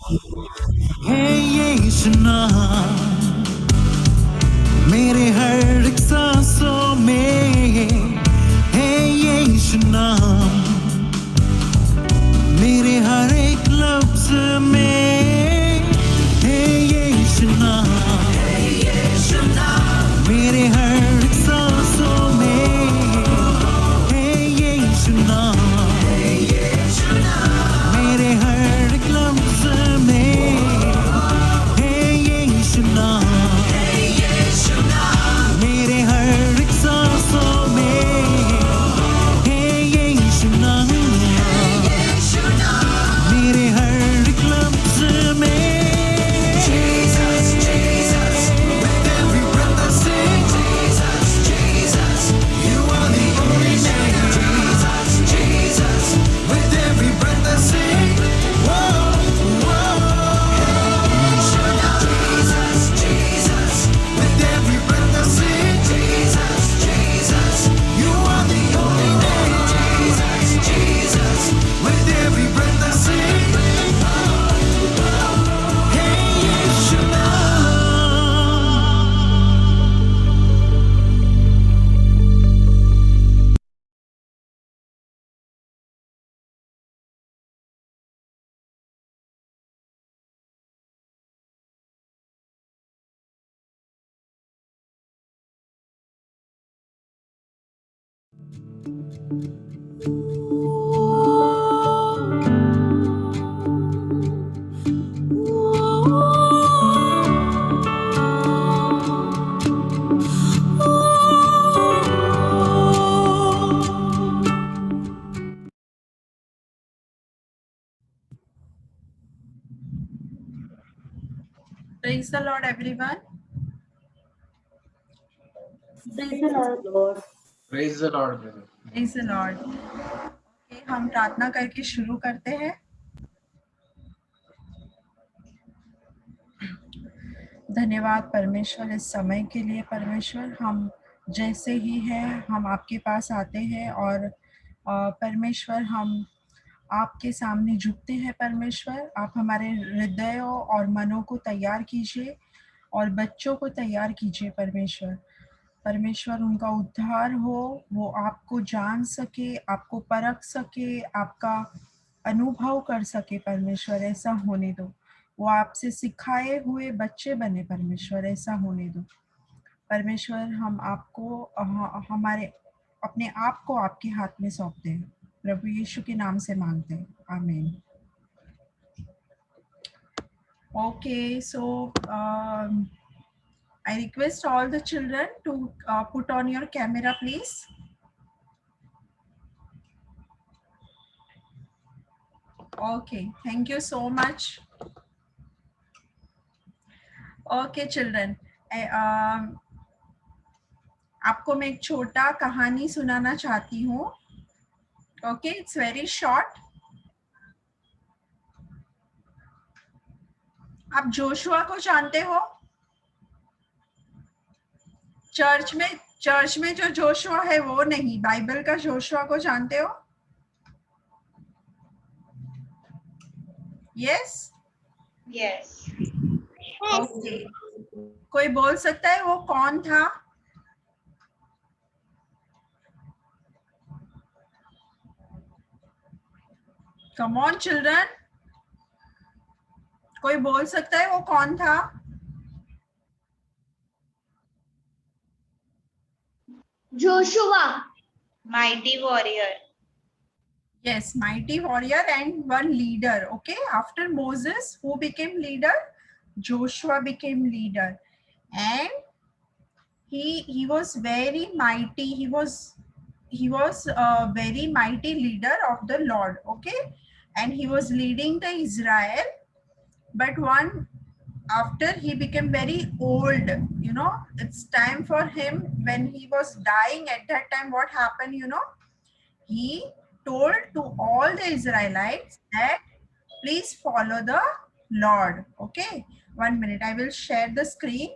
है ये नाम मेरे हर एक सांसों में, है ये नाम मेरे हर एक लफ्ज में, है ये नाम मेरे हर एक सांसों में, है ये नाम मेरे हर एक लफ्ज में, है ये नाम मेरे हर एक सांसों में, है ये नाम मेरे हर एक लफ्ज में। Jesus, Jesus, with every breath I sing. Jesus, Jesus, you are the only name. Jesus, Jesus, with every breath I sing. Whoa, whoa. Jesus, Jesus, with every breath I sing. Jesus, Jesus, you are the only name. Jesus, Jesus, with every breath I sing. Hey, Yeshua. Praise the Lord, everyone. Praise the Lord. Praise the Lord, brother. Praise the Lord. Okay, हम प्रार्थना करके शुरू करते हैं। धन्यवाद परमेश्वर इस समय के लिए। परमेश्वर, हम जैसे ही हैं हम आपके पास आते हैं और परमेश्वर हम आपके सामने झुकते हैं। परमेश्वर, आप हमारे हृदयों और मनों को तैयार कीजिए और बच्चों को तैयार कीजिए। परमेश्वर, परमेश्वर उनका उद्धार हो, वो आपको जान सके, आपको परख सके, आपका अनुभव कर सके। परमेश्वर, ऐसा होने दो। वो आपसे सिखाए हुए बच्चे बने। परमेश्वर, ऐसा होने दो। परमेश्वर, हम आपको हमारे अपने आप को आपके हाथ में सौंपते हैं। प्रभु यीशु के नाम से मांगते हैं, आमीन। Okay, so I request all the children to put on your camera, please. Okay, thank you so much. Okay, children. आपको मैं एक छोटा कहानी सुनाना चाहती हूँ। Okay, it's very short. आप जोशुआ को जानते हो? चर्च में जो जोशुआ है वो नहीं, बाइबल का जोशुआ को जानते हो? Yes? Yes. Okay. कोई बोल सकता है वो कौन था? Come on, children. कोई बोल सकता है वो कौन था? Joshua, mighty warrior. Yes, mighty warrior and one leader. Okay, after Moses, who became leader? Joshua became leader, and he was very mighty. He was a very mighty leader of the Lord. Okay, and he was leading the Israel. But after he became very old, you know, it's time for him when he was dying. At that time, what happened? You know, he told to all the Israelites that please follow the Lord. Okay, 1 minute, I will share the screen.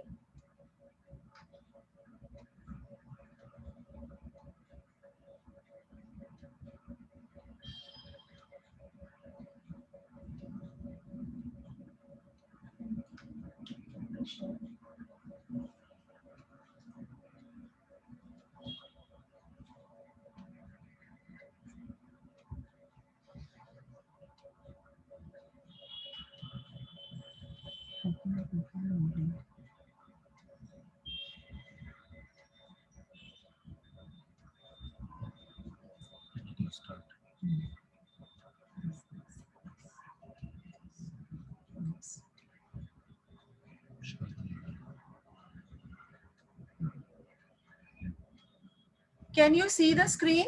Can you see the screen?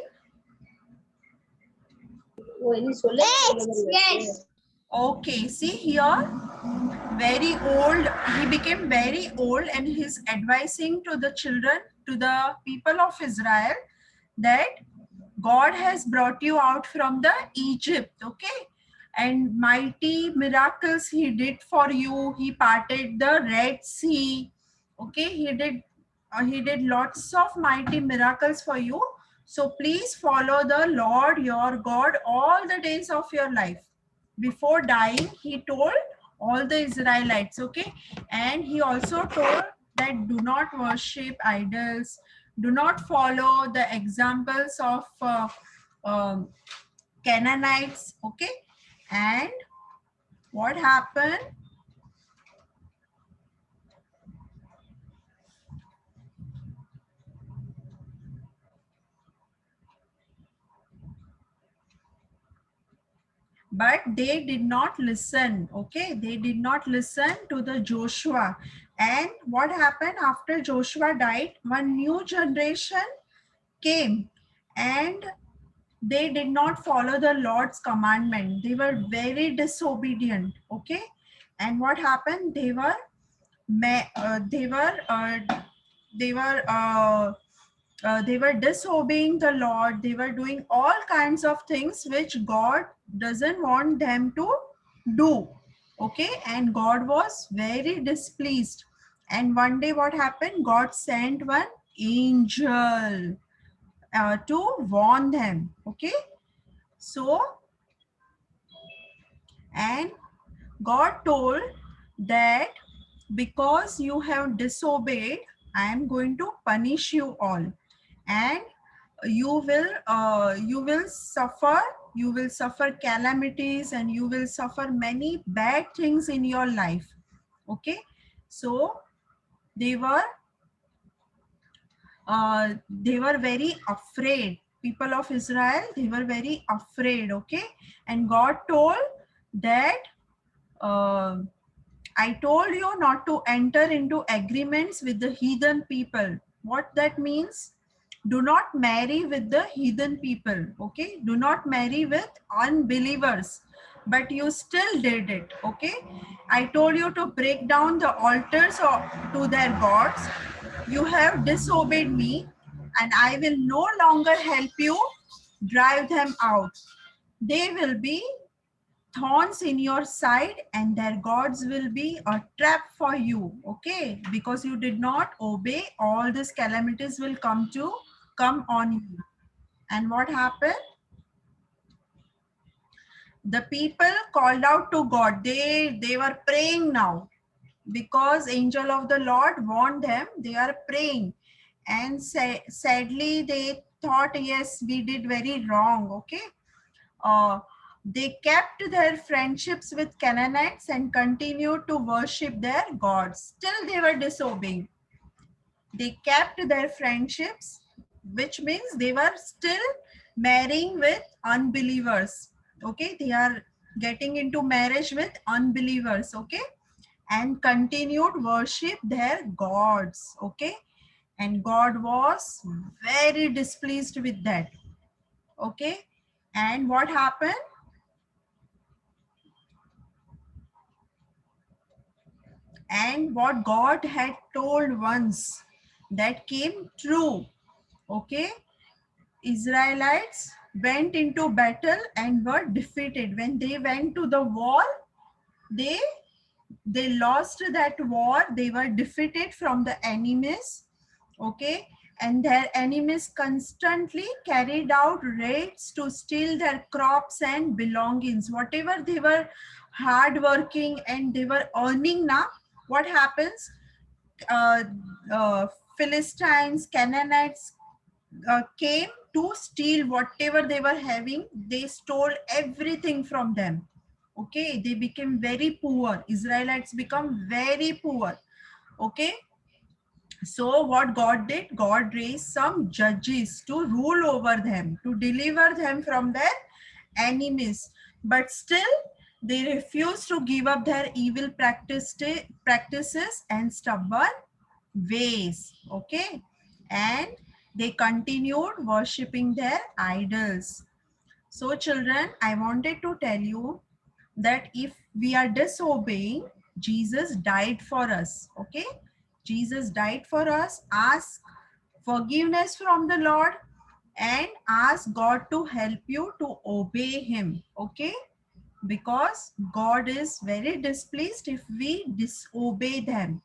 Yes. Okay, see here, very old, he became very old, and he's advising to the children, to the people of Israel, that God has brought you out from the Egypt, okay? And mighty miracles he did for you. He parted the Red Sea, okay? He did lots of mighty miracles for you. So please follow the Lord your God all the days of your life. Before dying, he told all the Israelites, okay? And he also told that do not worship idols, do not follow the examples of Canaanites, okay? And what happened? But they did not listen, okay? They did not listen to the Joshua. And what happened after Joshua died? One new generation came, and they did not follow the Lord's commandment. They were very disobedient, okay? And what happened? They were they were disobeying the Lord. They were doing all kinds of things which God doesn't want them to do, okay? And God was very displeased. And one day what happened? God sent one angel to warn them, okay? So, and God told that because you have disobeyed, I am going to punish you all, and you will suffer calamities, and you will suffer many bad things in your life, okay? So they were very afraid. People of Israel, they were very afraid, okay? And God told that I told you not to enter into agreements with the heathen people. What that means? Do not marry with the heathen people, okay? Do not marry with unbelievers. But you still did it, okay? I told you to break down the altars to their gods. You have disobeyed me, and I will no longer help you drive them out. They will be thorns in your side, and their gods will be a trap for you, okay? Because you did not obey, all these calamities will come on you. And what happened? The people called out to God. They were praying now, because angel of the Lord warned them. They are praying, and sadly they thought, yes, we did very wrong, okay? They kept their friendships with Canaanites and continued to worship their gods. Still they were disobeying. They kept their friendships, which means they were still marrying with unbelievers, okay? They are getting into marriage with unbelievers, okay? And continued worship their gods, okay? And God was very displeased with that, okay? And what happened? And what God had told once, that came true, okay? Israelites went into battle and were defeated. When they went to the war, they lost that war. They were defeated from the enemies, okay? And their enemies constantly carried out raids to steal their crops and belongings. Whatever they were hardworking and they were earning now, what happens? uh, Philistines, Canaanites came to steal whatever they were having. They stole everything from them. Okay, they became very poor. Israelites become very poor. Okay, so what God did, God raised some judges to rule over them, to deliver them from their enemies. But still, they refused to give up their evil practices and stubborn ways. Okay, and they continued worshipping their idols. So children, I wanted to tell you that if we are disobeying, Jesus died for us. Okay, Jesus died for us. Ask forgiveness from the Lord and ask God to help you to obey him. Okay, because God is very displeased if we disobey them,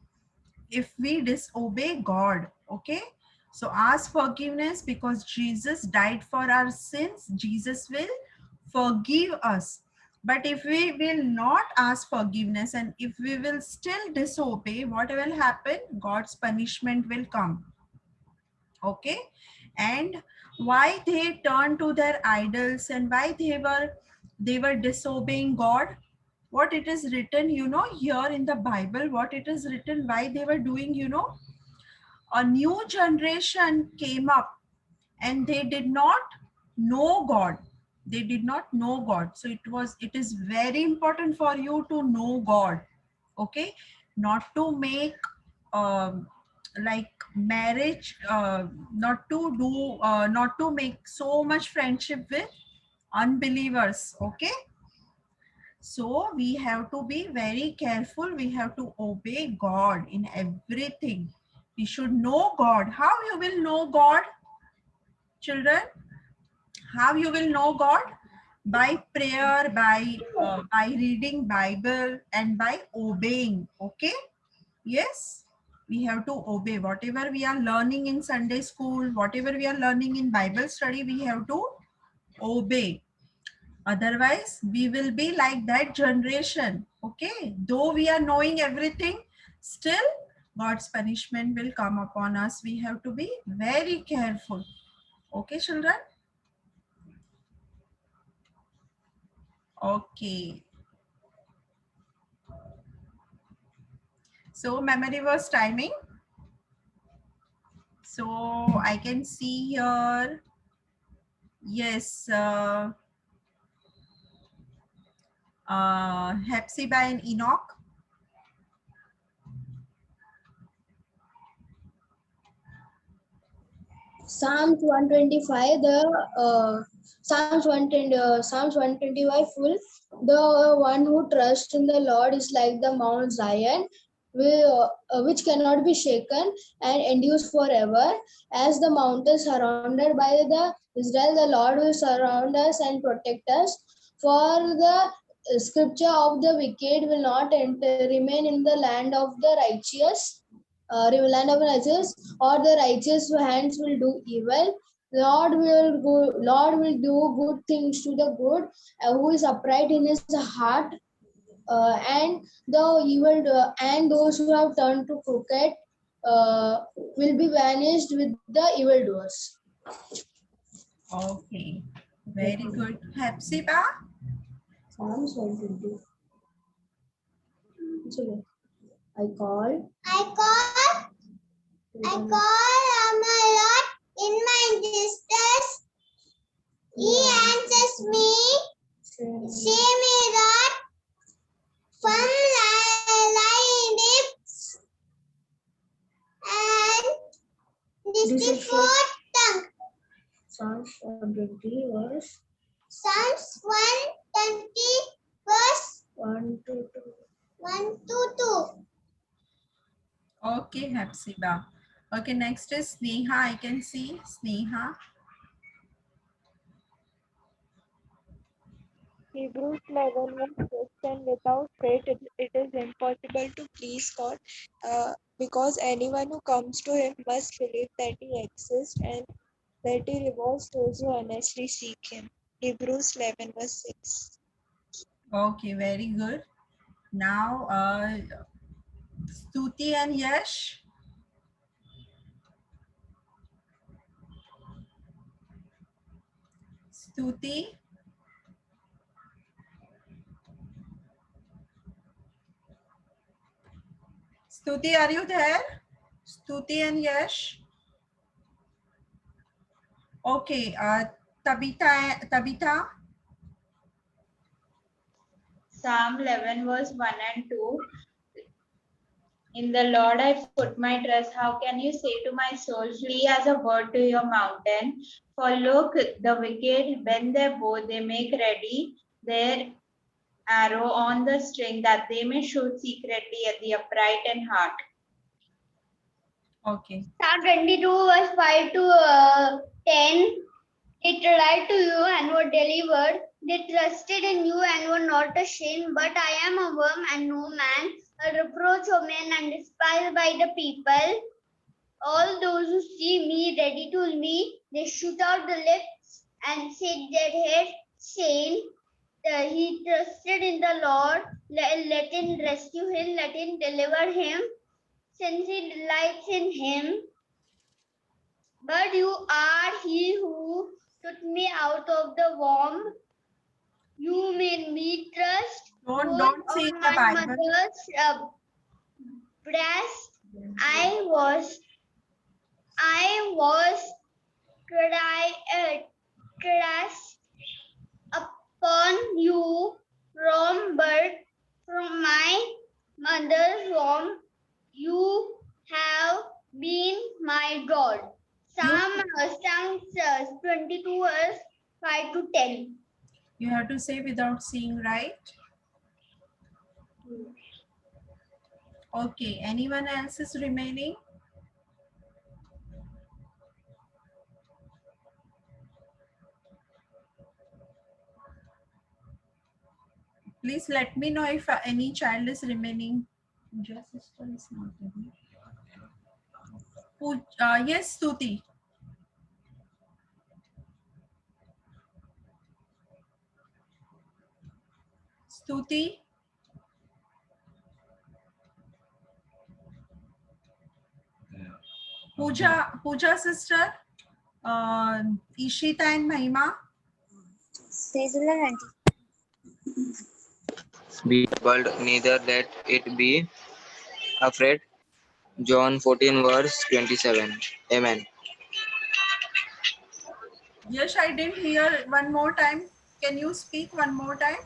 if we disobey God. Okay, so ask forgiveness because Jesus died for our sins. Jesus will forgive us. But if we will not ask forgiveness and if we will still disobey, what will happen? God's punishment will come. Okay, and why they turned to their idols and why they were disobeying God? What it is written, here in the Bible, what it is written, why they were doing, a new generation came up and they did not know God. They did not know God. So it is very important for you to know God. Okay, not to make like marriage, not to make so much friendship with unbelievers. Okay, so we have to be very careful. We have to obey God in everything. We should know God. How you will know God, children? How you will know God? By prayer, by reading Bible, and by obeying. Okay? Yes, we have to obey whatever we are learning in Sunday school, whatever we are learning in Bible study. We have to obey. Otherwise, we will be like that generation. Okay, though we are knowing everything, still God's punishment will come upon us. We have to be very careful. Okay, children? Okay. So memory verse timing. So I can see here. Yes. Hepzibah and Enoch. Psalms 125, Psalms 125 full. The one who trusts in the Lord is like the Mount Zion, which cannot be shaken and endures forever. As the mountains surrounded by the Israel, the Lord will surround us and protect us. For the scripture of the wicked will not remain in the land of the righteous. Land of righteous, or the righteous hands will do evil. Lord will do good things to the good, who is upright in his heart, and the evil and those who have turned to crooked will be vanished with the evildoers. Okay. Very good. Hepzibah. Psalms 120. It's okay. I call on my Lord in my distress. He answers me, save me, Lord, from lying lips and deceitful tongue. Psalms 120 verse Psalms 120 verse 1 to 2. 1 to 2. Okay, Hepzibah. Okay, next is Sneha. I can see Sneha. Hebrews 11 1 says, and without faith it is impossible to please God, because anyone who comes to him must believe that he exists and that he rewards those who honestly seek him. Hebrews 11 verse 6. Okay, very good. Now, Stuti and Yash. Stuti. Stuti, are you there? Stuti and Yash. Okay. Tabitha. Psalm 11 verse 1 and 2. In the Lord I put my trust. How can you say to my soul, flee as a bird to your mountain? For look, the wicked bend their bow, they make ready their arrow on the string, that they may shoot secretly at the upright in heart. Okay. Psalm 22 verse 5 to 10. They cried to you and were delivered. They trusted in you and were not ashamed. But I am a worm and no man, a reproach of men and despised by the people. All those who see me ridicule me. They shoot out the lips and shake their head, saying, he trusted in the Lord. Let him rescue him. Let him deliver him, since he delights in him. But you are he who took me out of the womb. You made me trust. Don't say on the my Bible. mother's breast. I was trust upon you from birth, from my mother's womb. You have been my God. Psalm 22 verse 5 to 10. You have to say without seeing, right? Okay. Anyone else is remaining? Please let me know if any child is remaining. Puja sister is not there. Yes, Stuti. Stuti. Puja sister. Ishita and Mahima. Be troubled, neither let it be afraid. John 14 verse 27. Amen. Yes, I didn't hear one more time. Can you speak one more time?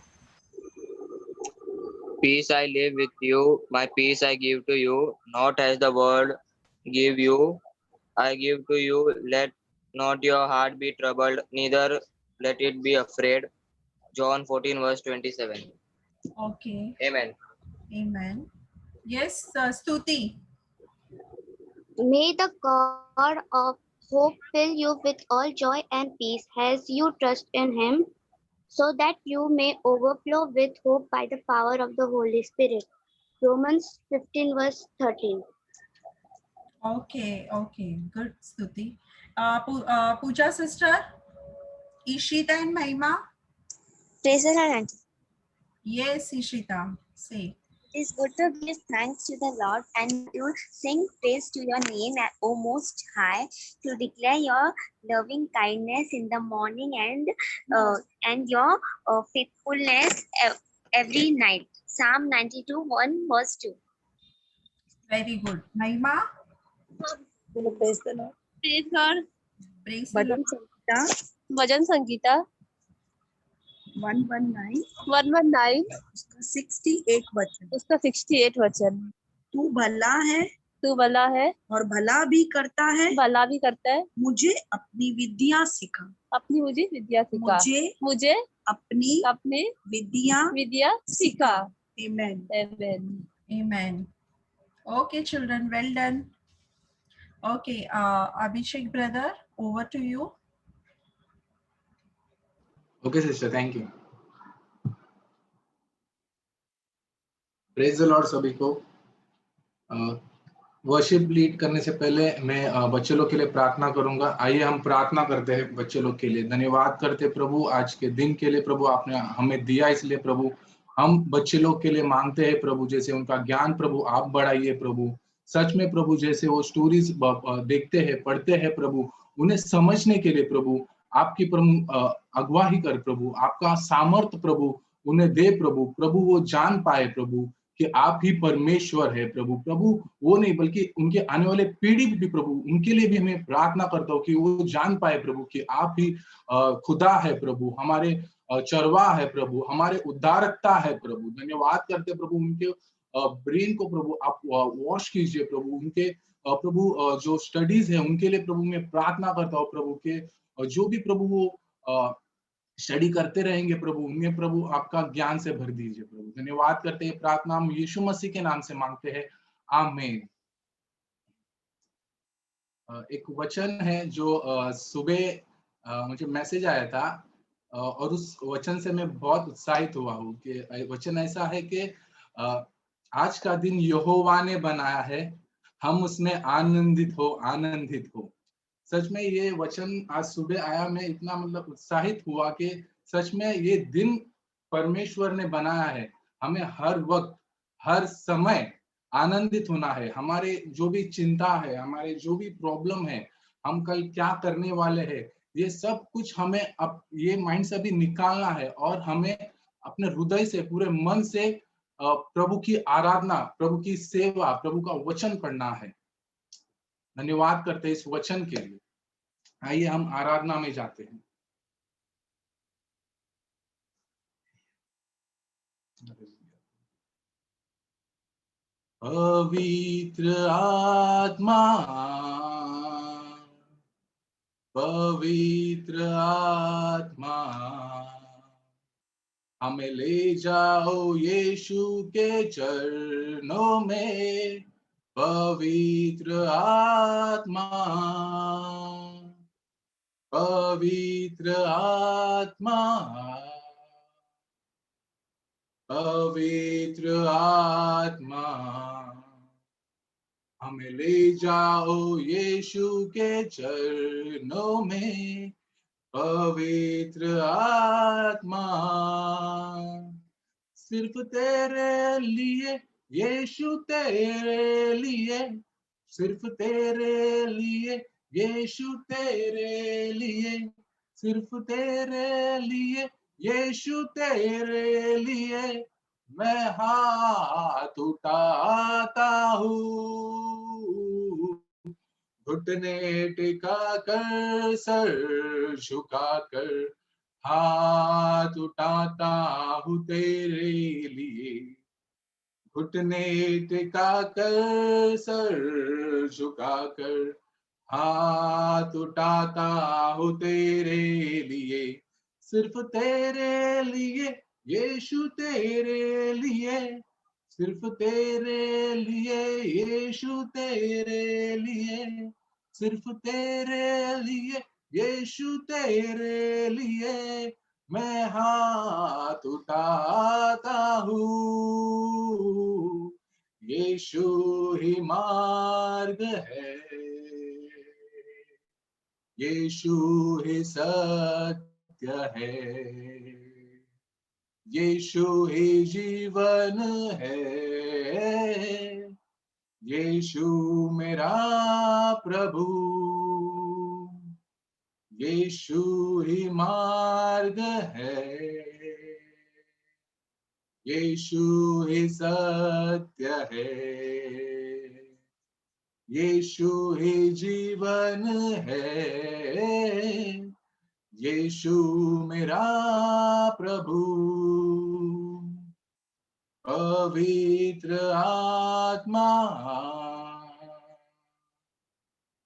Peace I live with you, my peace I give to you, not as the world give you, I give to you. Let not your heart be troubled, neither let it be afraid. John 14 verse 27. Okay. Amen. Amen. Yes, Stuti. May the God of hope fill you with all joy and peace as you trust in Him, so that you may overflow with hope by the power of the Holy Spirit. Romans 15 verse 13. Okay, okay. Good, Stuti. Puja sister. Ishita and Mahima. Praise the Lord, Auntie. Yes, Ishita. Say. It is good to give thanks to the Lord and to sing praise to your name, O Most High, to declare your loving kindness in the morning and your faithfulness every night. Psalm 92, 1 verse 2. Very good. Mahima. Praise the Lord. Praise God. Praise the Lord. भजन संगीता 119 119 उसका 68 वचन, उसका 68 वचन। तू भला है तू भला है और भला भी करता है, भला भी करता है, मुझे अपनी विद्या सिखा, अपनी मुझे विद्या सिखा, मुझे अपनी विद्या सिखा। Amen. Amen. Amen. Okay, children, well done. Okay, Abhishek brother, over to you. Okay, sister, thank you. Praise the Lord सभी को। वर्शिप लीड करने से पहले मैं बच्चे लोग के लिए प्रार्थना करूंगा। आइए हम प्रार्थना करते हैं बच्चे लोग के लिए। धन्यवाद करते प्रभु आज के दिन के लिए, प्रभु आपने हमें दिया इसलिए प्रभु हम बच्चे लोग के लिए मांगते हैं प्रभु, जैसे उनका ज्ञान प्रभु आप बढ़ाइए प्रभु। सच में प्रभु, जैसे वो स्टोरीज देखते हैं, पढ़ते हैं प्रभु, उन्हें समझने के लिए प्रभु आपकी प्रभु अगुवाही कर प्रभु, आपका सामर्थ प्रभु उन्हें दे प्रभु। प्रभु वो जान पाए प्रभु कि आप ही परमेश्वर है प्रभु। प्रभु वो नहीं बल्कि उनके आने वाले पीढ़ी भी प्रभु, उनके लिए भी हमें प्रार्थना करता हूँ कि वो जान पाए प्रभु कि आप ही खुदा है प्रभु, हमारे चरवाह है प्रभु, हमारे उद्धारकता है प्रभु। धन्यवाद करते प्रभु, उनके ब्रेन को प्रभु आप वॉश कीजिए प्रभु, उनके प्रभु जो स्टडीज है उनके लिए प्रभु मैं प्रार्थना करता हूँ प्रभु के जो भी प्रभु वो स्टडी करते रहेंगे प्रभु, उन्हें प्रभु आपका ज्ञान से भर दीजिए प्रभु। धन्यवाद करते हैं, प्रार्थना हम यीशु मसीह के नाम से मांगते हैं, आमीन। एक वचन है जो सुबह मुझे मैसेज आया था और उस वचन से मैं बहुत उत्साहित हुआ हूँ कि वचन ऐसा है कि आज का दिन यहोवा ने बनाया है, हम उसमें आनंदित हो। सच में ये वचन आज सुबह आया, मैं इतना मतलब उत्साहित हुआ कि सच में ये दिन परमेश्वर ने बनाया है, हमें हर वक्त हर समय आनंदित होना है। हमारे जो भी चिंता है, हमारे जो भी प्रॉब्लम है, हम कल क्या करने वाले हैं, ये सब कुछ हमें अब ये माइंड से अभी निकालना है और हमें अपने हृदय से पूरे मन से प्रभु की आराधना, प्रभु की सेवा, प्रभु का वचन पढ़ना है। धन्यवाद करते हैं इस वचन के लिए। आइए हम आराधना में जाते हैं। पवित्र आत्मा, पवित्र आत्मा, हमें ले जाओ यीशु के चरणों में। पवित्र आत्मा, पवित्र आत्मा, पवित्र आत्मा, हमें ले जाओ यीशु के चरणों में। पवित्र आत्मा, सिर्फ तेरे लिए यीशु, तेरे लिए, सिर्फ तेरे लिए यीशु, तेरे लिए, सिर्फ तेरे लिए यीशु, तेरे लिए मैं हाथ उठाता हूँ। घुटने टिका कर, सर झुका कर, हाथ उठाता हूँ तेरे लिए। घुटने टिका कर, सर झुका कर, हाथ उठाता हूँ तेरे लिए। सिर्फ तेरे लिए यीशु, तेरे लिए, सिर्फ तेरे लिए यीशु, तेरे लिए, सिर्फ तेरे लिए यीशु, तेरे लिए मैं हाथ उठाता हूँ। यीशु ही मार्ग है, यीशु ही सत्य है, यीशु ही जीवन है, यीशु मेरा प्रभु, यीशु ही मार्ग है, यीशु ही सत्य है, यीशु ही जीवन है, यीशु मेरा प्रभु। पवित्र आत्मा,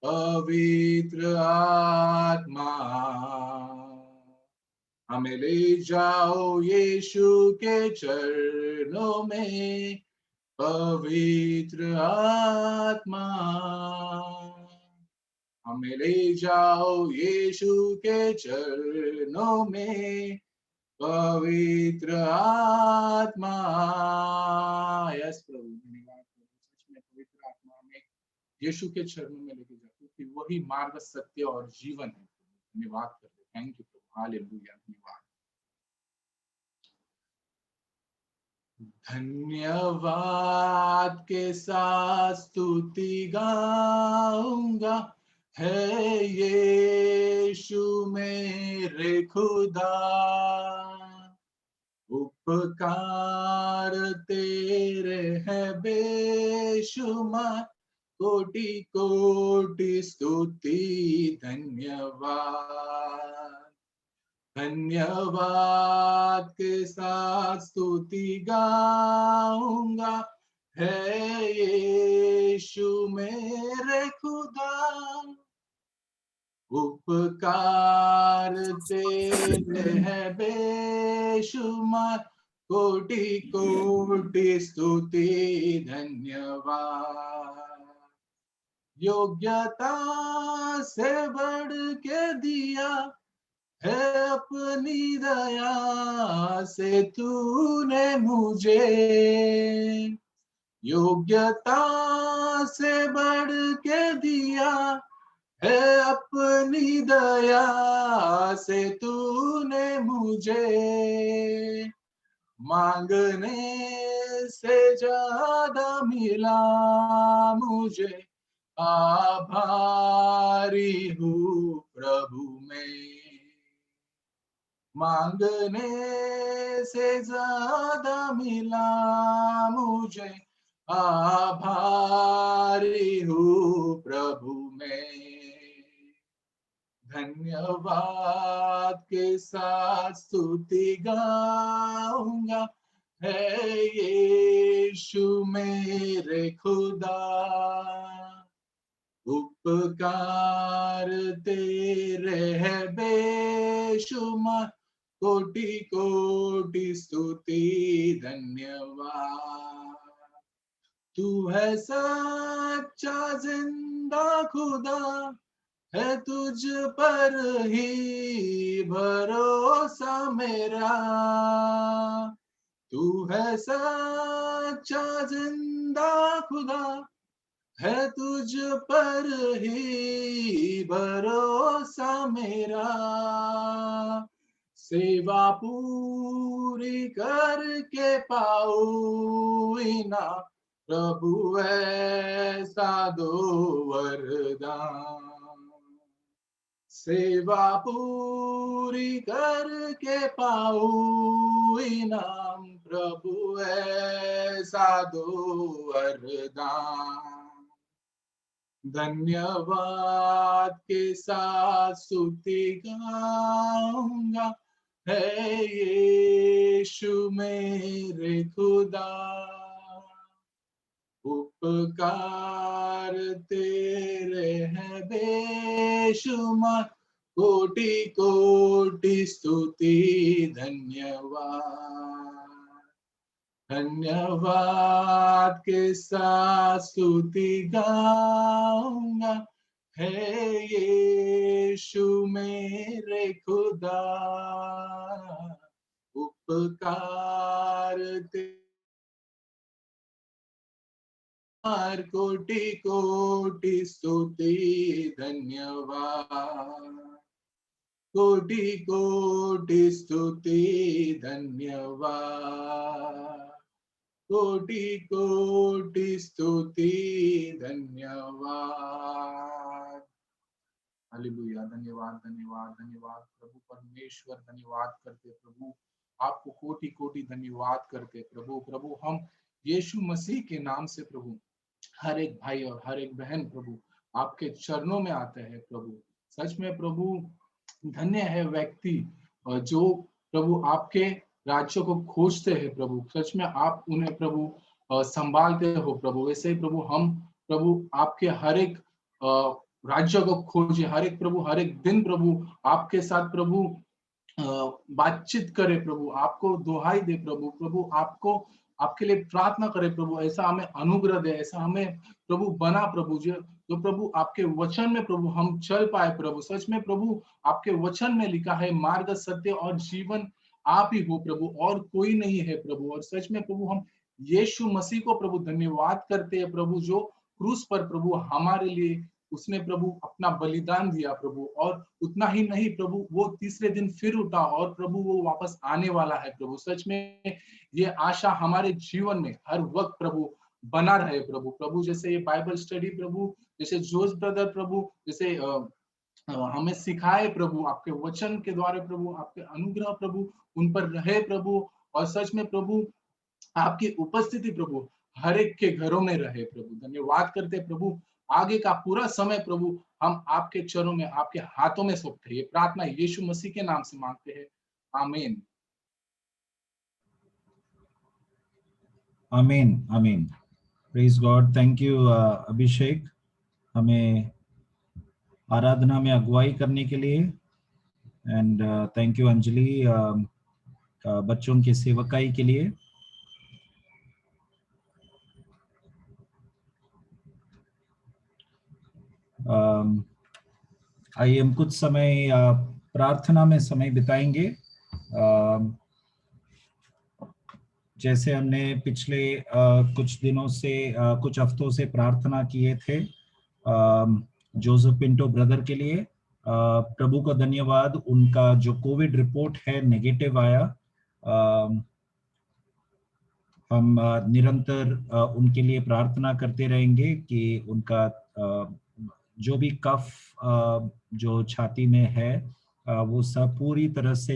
पवित्र आत्मा, हमें ले जाओ यीशु के चरणों में। पवित्र आत्मा, हमें ले जाओ यीशु के चरणों में। पवित्र आत्मा, यस प्रभु, धन्यवाद प्रभु, सच में पवित्र आत्मा हमें यीशु के चरणों में लेके जाओ, क्योंकि वही मार्ग, सत्य और जीवन है। धन्यवाद करते, थैंक यू प्रभु, हालेलुया, धन्यवाद। धन्यवाद के साथ स्तुति गाऊंगा, है यीशु मेरे खुदा। उपकार तेरे है बेशुमार, कोटि कोटि स्तुति धन्यवाद। धन्यवाद के साथ स्तुति गाऊंगा, है यीशु मेरे खुदा। उपकार तेरे है बेशुमार, कोटि कोटि स्तुति धन्यवाद। योग्यता से बढ़ के दिया है अपनी दया से तूने मुझे। योग्यता से बढ़ के दिया है अपनी दया से तूने मुझे। मांगने से ज्यादा मिला मुझे, आभारी हूँ प्रभु मैं। मांगने से ज्यादा मिला मुझे, आभारी हूँ प्रभु मैं। धन्यवाद के साथ स्तुति गाऊंगा, है यीशु मेरे खुदा। उपकार तेरे है बेशुमार, कोटि कोटि स्तुति धन्यवाद। तू है सच्चा जिंदा खुदा, है तुझ पर ही भरोसा मेरा। तू है सच्चा जिंदा खुदा, है तुझ पर ही भरोसा मेरा। सेवा पूरी करके पाऊं इनाम, प्रभु ऐसा दो वरदान। सेवा पूरी करके पाऊं इनाम, प्रभु ऐसा दो वरदान। धन्यवाद के साथ स्तुति गाऊंगा, है यीशु मेरे खुदा। उपकार तेरे है बेशुमार, कोटि कोटि स्तुति धन्यवाद। धन्यवाद के साथ स्तुति गाऊंगा, है यीशु मेरे खुदा। उपकार कोटि कोटि स्तुति धन्यवाद। कोटि कोटि स्तुति धन्यवाद। कोटि कोटि स्तुति धन्यवाद। हालेलुया। धन्यवाद धन्यवाद धन्यवाद प्रभु परमेश्वर। धन्यवाद करते प्रभु, आपको कोटि कोटि धन्यवाद करते प्रभु। प्रभु हम यीशु मसीह के नाम से प्रभु हर एक भाई और हर एक बहन प्रभु आपके चरणों में आते हैं प्रभु। सच में प्रभु धन्य है व्यक्ति जो प्रभु आपके राज्य को खोजते हैं प्रभु। सच में आप उन्हें प्रभु संभालते हो प्रभु। वैसे ही प्रभु हम प्रभु आपके हर एक राज्य को खोजे, हर एक प्रभु हर एक दिन प्रभु आपके साथ प्रभु बातचीत करे प्रभु, आपको दुहाई दे प्रभु। प्रभु आपको आपके लिए प्रार्थना करे प्रभु। ऐसा हमें अनुग्रह दे, ऐसा हमें प्रभु बना प्रभु जो प्रभु आपके वचन में प्रभु हम चल पाए प्रभु। सच में प्रभु आपके वचन में लिखा है मार्ग सत्य और जीवन आप ही हो प्रभु, और कोई नहीं है प्रभु। और सच में प्रभु हम यीशु मसीह को प्रभु धन्यवाद करते हैं प्रभु, जो क्रूस पर प्रभु हमारे लिए उसने प्रभु अपना बलिदान दिया प्रभु, और उतना ही नहीं प्रभु, वो तीसरे दिन फिर उठा और प्रभु वो वापस आने वाला है प्रभु। सच में ये आशा हमारे जीवन में हर वक्त प्रभु बना रहे प्रभु। प्रभु जैसे ये बाइबल स्टडी प्रभु, जैसे जोश ब्रदर प्रभु, जैसे हमें सिखाए प्रभु, आपके वचन के द्वारा प्रभु, आपके अनुग्रह प्रभु उन पर रहे प्रभु, और सच में प्रभु आपकी उपस्थिति प्रभु हर एक के घरों में रहे प्रभु। धन्यवाद करते प्रभु, आगे का पूरा समय प्रभु हम आपके चरणों में, आपके हाथों में सौंपते हैं। ये प्रार्थना यीशु मसीह के नाम से मांगते हैं, आमीन। आमीन आमीन। Praise God. थैंक यू अभिषेक, हमें आराधना में अगुवाई करने के लिए, एंड थैंक यू अंजलि बच्चों की सेवकाई के लिए। आइए हम कुछ समय प्रार्थना में समय बिताएंगे। जैसे हमने पिछले कुछ दिनों से, कुछ हफ्तों से प्रार्थना किए थे जोसेफ पिंटो ब्रदर के लिए। प्रभु का धन्यवाद, उनका जो कोविड रिपोर्ट है नेगेटिव आया। हम निरंतर उनके लिए प्रार्थना करते रहेंगे कि उनका जो भी कफ जो छाती में है वो सब पूरी तरह से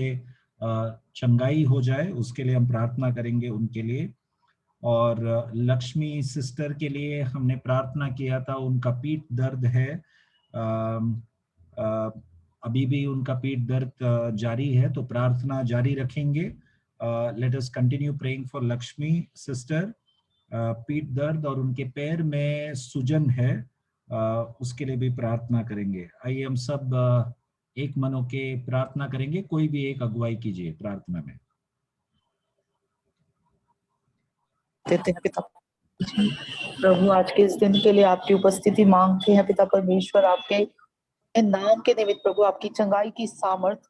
चंगाई हो जाए, उसके लिए हम प्रार्थना करेंगे उनके लिए। और लक्ष्मी सिस्टर के लिए हमने प्रार्थना किया था, उनका पीठ दर्द है, अभी भी उनका पीठ दर्द जारी है, तो प्रार्थना जारी रखेंगे। Let us continue praying for Lakshmi sister. पीठ दर्द और उनके पैर में सूजन है, उसके लिए भी प्रार्थना करेंगे। आइए हम सब एक मन होके प्रार्थना करेंगे, कोई भी एक अगुवाई कीजिए प्रार्थना में। देते हैं पिता प्रभु, आज के इस दिन के लिए आपकी उपस्थिति मांगते हैं पिता परमेश्वर, आपके नाम के निमित्त प्रभु आपकी चंगाई की सामर्थ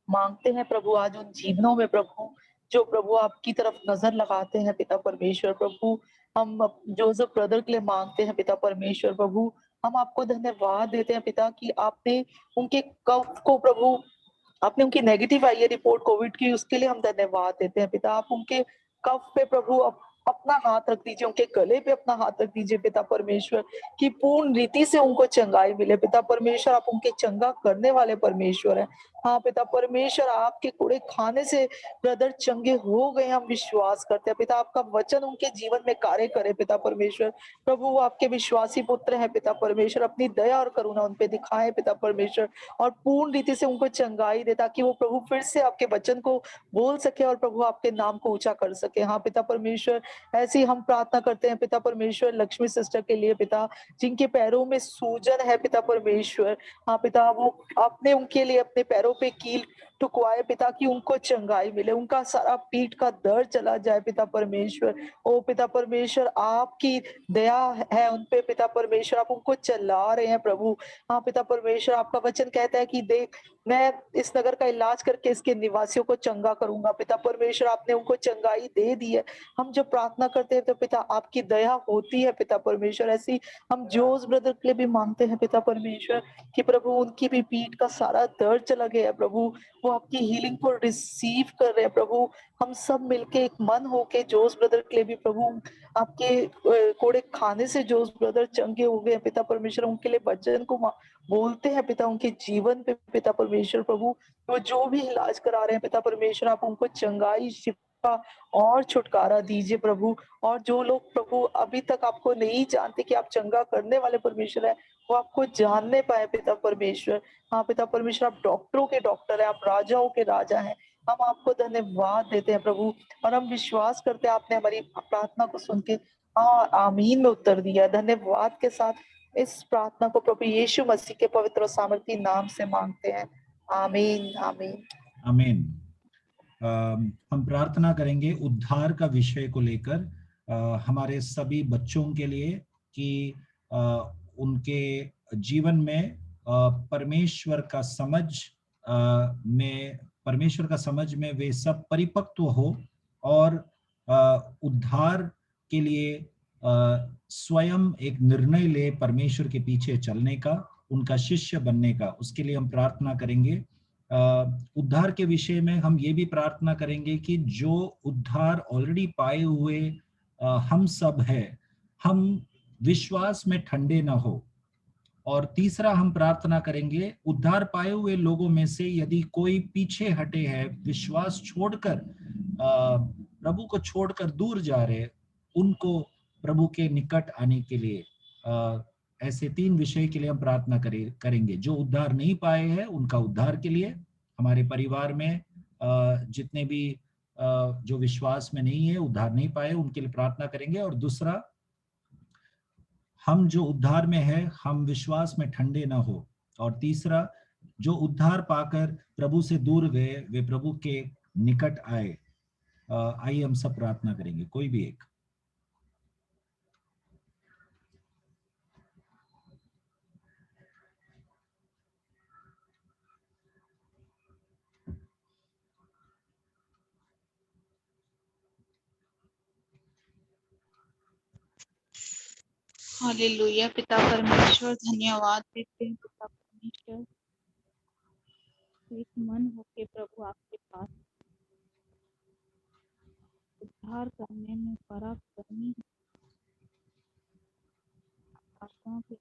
मांगते हैं प्रभु। आज उन जीवनों में प्रभु जो प्रभु आपकी तरफ नजर लगाते हैं पिता परमेश्वर, प्रभु हम जोसेफ ब्रदर के लिए मांगते हैं पिता परमेश्वर। प्रभु हम आपको धन्यवाद देते हैं पिता कि आपने उनके कफ को प्रभु, आपने उनकी नेगेटिव आई है रिपोर्ट कोविड की, उसके लिए हम धन्यवाद देते हैं पिता। आप उनके कफ पे प्रभु अपना हाथ रख दीजिए, उनके गले पे अपना हाथ रख दीजिए पिता परमेश्वर, कि पूर्ण रीति से उनको चंगाई मिले पिता परमेश्वर। आप उनके चंगा करने वाले परमेश्वर हैं। हाँ पिता परमेश्वर, आपके कूड़े खाने से ब्रदर चंगे हो गए, हम विश्वास करते हैं पिता। आपका वचन उनके जीवन में कार्य करे पिता परमेश्वर। प्रभु वो आपके विश्वासी पुत्र है पिता परमेश्वर, अपनी दया और करुणा उन पे दिखाए पिता परमेश्वर, और पूर्ण रीति से उनको चंगाई दे, ताकि वो प्रभु फिर से आपके वचन को बोल सके और प्रभु आपके नाम को ऊंचा कर सके। हाँ पिता परमेश्वर, ऐसे ही हम प्रार्थना करते हैं पिता परमेश्वर लक्ष्मी सिस्टर के लिए पिता, जिनके पैरों में सूजन है पिता परमेश्वर। हाँ पिता, वो आपने उनके लिए अपने पैरों पे कील ठुकवाए पिता, कि उनको चंगाई मिले, उनका सारा पीठ का दर्द चला जाए पिता परमेश्वर। ओ पिता परमेश्वर, आपकी दया है उन पे पिता परमेश्वर, आप उनको चला रहे हैं प्रभु। हाँ पिता परमेश्वर, आपका वचन कहता है कि देख मैं इस नगर का इलाज करके इसके निवासियों को चंगा करूंगा पिता परमेश्वर। आपने उनको चंगाई दे दी है। हम जब प्रार्थना करते हैं तो पिता आपकी दया होती है पिता परमेश्वर। ऐसी हम जोस ब्रदर के लिए भी मांगते हैं पिता परमेश्वर, कि प्रभु उनकी भी पीठ का सारा दर्द चला गया है प्रभु, वो आपकी हीलिंग को रिसीव कर रहे हैं प्रभु। हम सब मिलके एक मन होके जोस ब्रदर के लिए भी प्रभु, आपके कोड़े खाने से जोस ब्रदर चंगे हो गए पिता परमेश्वर, उनके लिए वचन को बोलते हैं पिता, उनके जीवन पे पिता परमेश्वर। प्रभु वो जो भी इलाज करा रहे हैं पिता परमेश्वर, आप उनको चंगाई शिफा और छुटकारा दीजिए प्रभु। और जो लोग प्रभु अभी तक आपको नहीं जानते कि आप चंगा करने वाले परमेश्वर है, वो आपको जानने पाए पिता परमेश्वर। हाँ पिता परमेश्वर, आप डॉक्टरों के डॉक्टर है, आप राजाओं के राजा हैं। हम आपको धन्यवाद देते हैं प्रभु, और हम विश्वास करते हैं आपने हमारी प्रार्थना को सुन के हाँ आमीन में उत्तर दिया। धन्यवाद के साथ इस प्रार्थना को प्रभु यीशु मसीह के पवित्र और सामर्थी नाम से मांगते हैं, आमीन आमीन आमीन। हम प्रार्थना करेंगे उद्धार का विषय को लेकर, हमारे सभी बच्चों के लिए, कि उनके जीवन में परमेश्वर का समझ में वे सब परिपक्व हो, और उद्धार के लिए स्वयं एक निर्णय ले परमेश्वर के पीछे चलने का, उनका शिष्य बनने का, उसके लिए हम प्रार्थना करेंगे। उद्धार के विषय में हम ये भी प्रार्थना करेंगे कि जो उद्धार ऑलरेडी पाए हुए हम सब है, हम विश्वास में ठंडे ना हो। और तीसरा हम प्रार्थना करेंगे, उद्धार पाए हुए लोगों में से यदि कोई पीछे हटे हैं, विश्वास छोड़कर प्रभु को छोड़कर दूर जा रहे, उनको प्रभु के निकट आने के लिए, ऐसे 3 विषय के लिए हम प्रार्थना करेंगे। जो उद्धार नहीं पाए हैं उनका उद्धार के लिए, हमारे परिवार में जितने भी जो विश्वास में नहीं है, उद्धार नहीं पाए, उनके लिए प्रार्थना करेंगे। और दूसरा, हम जो उद्धार में है हम विश्वास में ठंडे ना हो। और तीसरा, जो उद्धार पाकर प्रभु से दूर गए वे प्रभु के निकट आए। आइए हम सब प्रार्थना करेंगे, कोई भी एक। हालेलुया। पिता परमेश्वर धन्यवाद देते हैं पिता परमेश्वर, एक मन होके प्रभु आपके पास उद्धार करने में पराक्रमी आत्मा के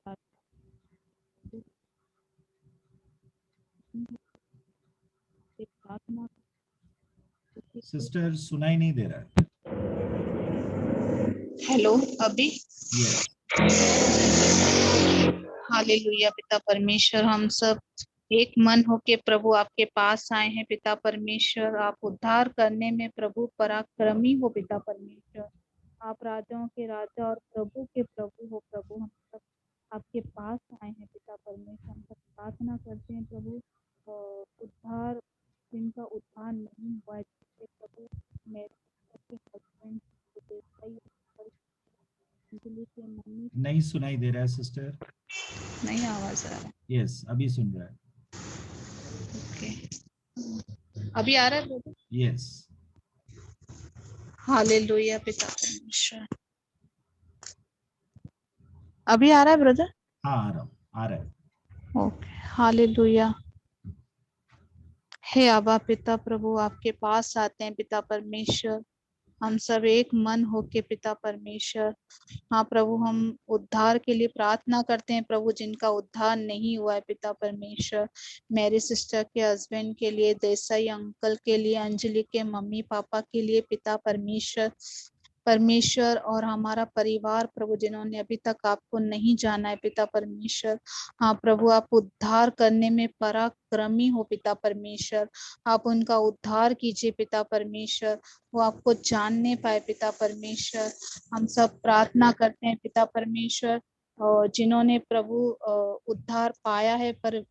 आत्मा। सिस्टर सुनाई नहीं दे रहा है। हेलो, अभी? यस। हालेलुया। पिता परमेश्वर, हम सब एक मन होके प्रभु आपके पास आए हैं पिता परमेश्वर। आप उद्धार करने में प्रभु पराक्रमी हो पिता परमेश्वर। आप राजाओं के राजा और प्रभु के प्रभु हो प्रभु। हम सब आपके पास आए हैं पिता परमेश्वर। हम सब प्रार्थना करते हैं प्रभु, उद्धार जिनका उद्धार नहीं हुआ है प्रभु, मेरे हस्बैंड नहीं सुनाई दे रहा है सिस्टर। नहीं आवाज आ रहा है। यस, अभी सुन रहा है। ओके, अभी आ रहा है प्रभु? यस। हालेलुया पिता परमेश्वर। अभी आ रहा है ब्रदर? हाँ, आ रहा है। Okay, hallelujah. हे आबा पिता प्रभु, आपके पास आते हैं पिता परमेश्वर। हम सब एक मन होके पिता परमेश्वर, हाँ प्रभु, हम उद्धार के लिए प्रार्थना करते हैं प्रभु, जिनका उद्धार नहीं हुआ है पिता परमेश्वर। मेरी सिस्टर के हस्बैंड के लिए, देसाई अंकल के लिए, अंजलि के मम्मी पापा के लिए पिता परमेश्वर, और हमारा परिवार प्रभु, जिन्होंने अभी तक आपको नहीं जाना है पिता परमेश्वर। हाँ प्रभु, आप उद्धार करने में पराक्रमी हो पिता परमेश्वर। आप उनका उद्धार कीजिए पिता परमेश्वर, वो आपको जानने पाए पिता परमेश्वर। हम सब प्रार्थना करते हैं पिता परमेश्वर, जिन्होंने प्रभु उद्धार पाया है पर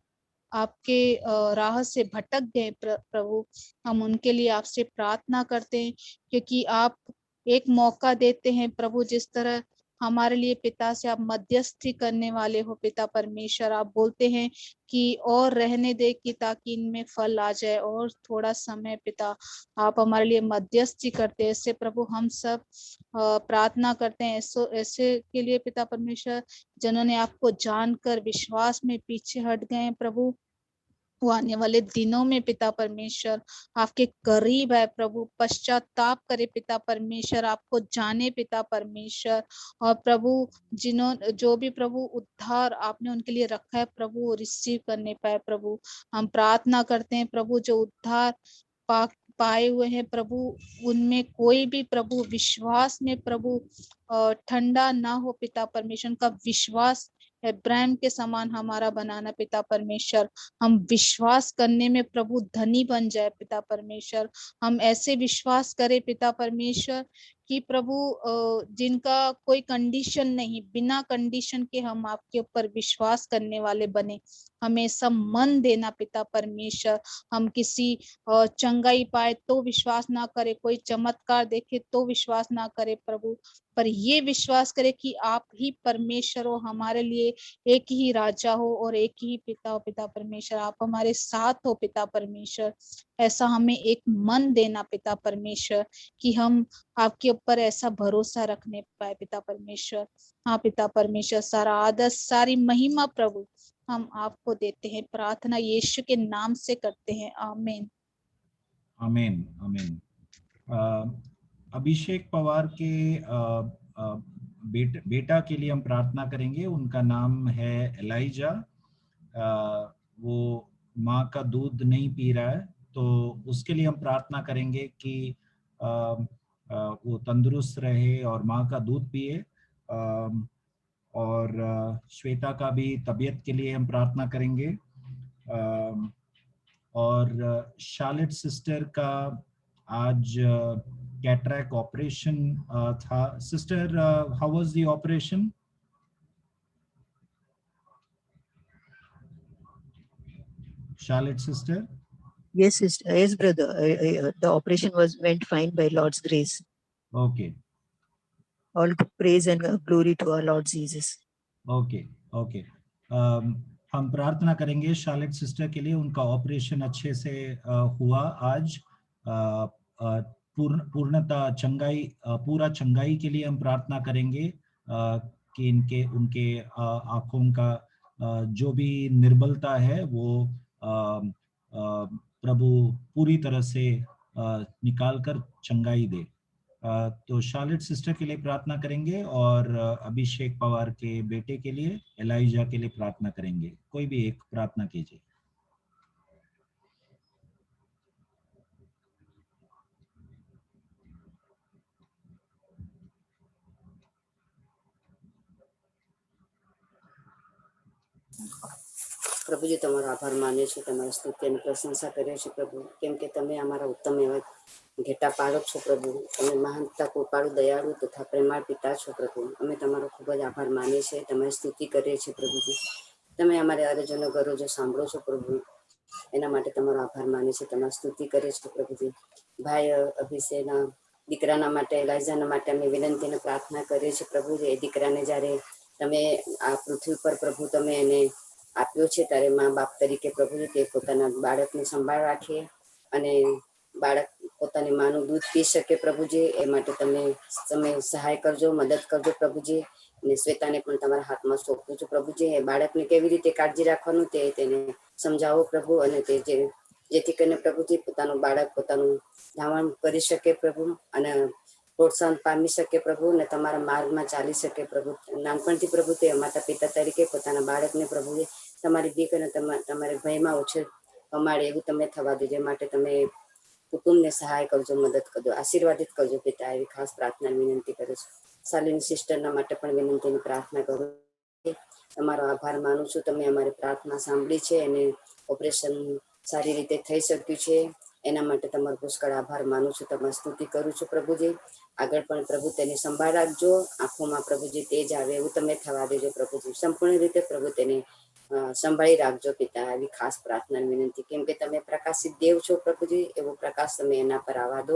आपके राह से भटक गए प्रभु, हम उनके लिए आपसे प्रार्थना करते हैं, क्योंकि आप एक मौका देते हैं प्रभु, जिस तरह हमारे लिए पिता से आप मध्यस्थी करने वाले हो पिता परमेश्वर। आप बोलते हैं कि और रहने दे कि ताकि इनमें फल आ जाए, और थोड़ा समय पिता आप हमारे लिए मध्यस्थी करते हैं। ऐसे प्रभु हम सब प्रार्थना करते हैं ऐसे के लिए पिता परमेश्वर, जिन्होंने आपको जानकर विश्वास में पीछे हट गए हैं प्रभु। वो आने वाले दिनों में पिता परमेश्वर आपके करीब है प्रभु, पश्चाताप करे पिता परमेश्वर, आपको जाने पिता परमेश्वर। और प्रभु, जो भी प्रभु उद्धार आपने उनके लिए रखा है प्रभु, रिसीव करने पाए प्रभु। हम प्रार्थना करते हैं प्रभु, जो उद्धार पाए हुए हैं प्रभु, उनमें कोई भी प्रभु विश्वास में प्रभु ठंडा ना हो पिता परमेश्वर। का विश्वास इब्राहिम के समान हमारा बनाना पिता परमेश्वर। हम विश्वास करने में प्रभु धनी बन जाए पिता परमेश्वर। हम ऐसे विश्वास करें पिता परमेश्वर कि प्रभु जिनका कोई कंडीशन नहीं, बिना कंडीशन के हम आपके ऊपर विश्वास करने वाले बने। हमें सब मन देना पिता परमेश्वर। हम किसी चंगाई पाए तो विश्वास ना करे, कोई चमत्कार देखे तो विश्वास ना करे प्रभु, पर ये विश्वास करे कि आप ही परमेश्वर हो, हमारे लिए एक ही राजा हो और एक ही पिता हो पिता परमेश्वर। आप हमारे साथ हो पिता परमेश्वर। ऐसा हमें एक मन देना पिता परमेश्वर कि हम आपके ऊपर ऐसा भरोसा रखने पाए पिता परमेश्वर। हाँ पिता परमेश्वर, सारा आदर सारी महिमा प्रभु हम आपको देते हैं। प्रार्थना यीशु के नाम से करते हैं, आमीन। आमीन आमीन। अभिषेक पवार के बेटा के लिए हम प्रार्थना करेंगे। उनका नाम है एलाइजा। वो माँ का दूध नहीं पी रहा है, तो उसके लिए हम प्रार्थना करेंगे कि वो तंदुरुस्त रहे और माँ का दूध पिए। और श्वेता का भी तबीयत के लिए हम प्रार्थना करेंगे। और शार्लेट सिस्टर का आज कैटरैक्ट ऑपरेशन था। Sister, how was the operation? Charlotte sister? Yes, sister. Yes, brother. The operation went fine by Lord's grace. Okay. All praise and glory to our Lord Jesus. Okay, okay. हम प्रार्थना करेंगे Charlotte sister के लिए। उनका operation अच्छे से हुआ आज। पूर्णता चंगाई, पूरा चंगाई के लिए हम प्रार्थना करेंगे कि उनके आंखों का जो भी निर्बलता है वो प्रभु पूरी तरह से निकाल कर चंगाई दे। तो शार्लेट सिस्टर के लिए प्रार्थना करेंगे और अभिषेक पवार के बेटे के लिए, एलाइजा के लिए प्रार्थना करेंगे। कोई भी एक प्रार्थना कीजिए। પ્રભુજી તમારો આભાર માનીએ છીએ, તમારી સ્તુતિ અને પ્રશંસા કરીએ છીએ પ્રભુ, કેમ કે તમે અમારા ઉત્તમ એવા ઘેટા પાડો છો પ્રભુ. તમે મહાનતા કૃપાળુ દયાળુ તથા પ્રેમાળ પિતા છો પ્રભુ. અમે તમારો ખૂબ જ આભાર માનીએ છીએ, તમારી સ્તુતિ કરીએ છીએ પ્રભુજી. તમે અમારે અરજોનો ગરજો સાંભળો છો પ્રભુ, એના માટે તમારો આભાર માનીએ છીએ, તમારી સ્તુતિ કરીએ છીએ પ્રભુજી. ભાઈ અભિષેકના દીકરાના માટે, એલાઇઝાના માટે અમે વિનંતીને પ્રાર્થના કરીએ છીએ પ્રભુજી. એ દીકરાને જ્યારે તમે આ પૃથ્વી પર પ્રભુ તમે એને આપ્યો છે ત્યારે મા બાપ તરીકે પ્રભુજી તે પોતાના બાળકની સંભાળ રાખે અને બાળક પોતાની માનું દૂધ પી શકે પ્રભુજી. એ માટે તમે સહાય કરજો, મદદ કરજો પ્રભુજી. અને શ્વેતાને પણ તમારા હાથમાં સોંપું છું પ્રભુજી. એ બાળકને કેવી રીતે કાળજી રાખવાનું તેને સમજાવો પ્રભુ, અને તે જેથી કરીને પ્રભુજી પોતાનું બાળક પોતાનું ધાવણ કરી શકે પ્રભુ, અને પ્રોત્સાહન પામી શકે પ્રભુ, અને તમારા માર્ગમાં ચાલી શકે પ્રભુ. નાનપણથી પ્રભુ તે માતા પિતા તરીકે પોતાના બાળકને પ્રભુજી તમારી દીક અને તમારે ભયમાં ઉછેર કમાડે એવું તમે થવા દેજો. માટે તમે કુટુંબને સહાય કરજો, મદદ કરજો, આશીર્વાદિત કરજો પિતા. એવી ખાસ પ્રાર્થના વિનંતી કરું છું. શાલિની સિસ્ટરના માટે પણ વિનંતીની પ્રાર્થના કરું. તમારો આભાર માનું છું, તમે અમારી પ્રાર્થના સાંભળી છે અને ઓપરેશન સારી રીતે થઈ શક્યું છે એના માટે તમારો પુષ્કળ આભાર માનું છું, તમારી સ્તુતિ કરું છું પ્રભુજી. આગળ પણ પ્રભુ તેની સંભાળ રાખજો, આંખોમાં પ્રભુજી તેજ આવે એવું તમે થવા દેજો પ્રભુજી. સંપૂર્ણ રીતે પ્રભુ તેને સંભાળી રાખજો પિતા. એવી ખાસ પ્રાર્થના વિનંતી, કેમ કે તમે પ્રકાશિત દેવ છો પ્રભુજી. એવો પ્રકાશ તમે એના પર આવવા દો,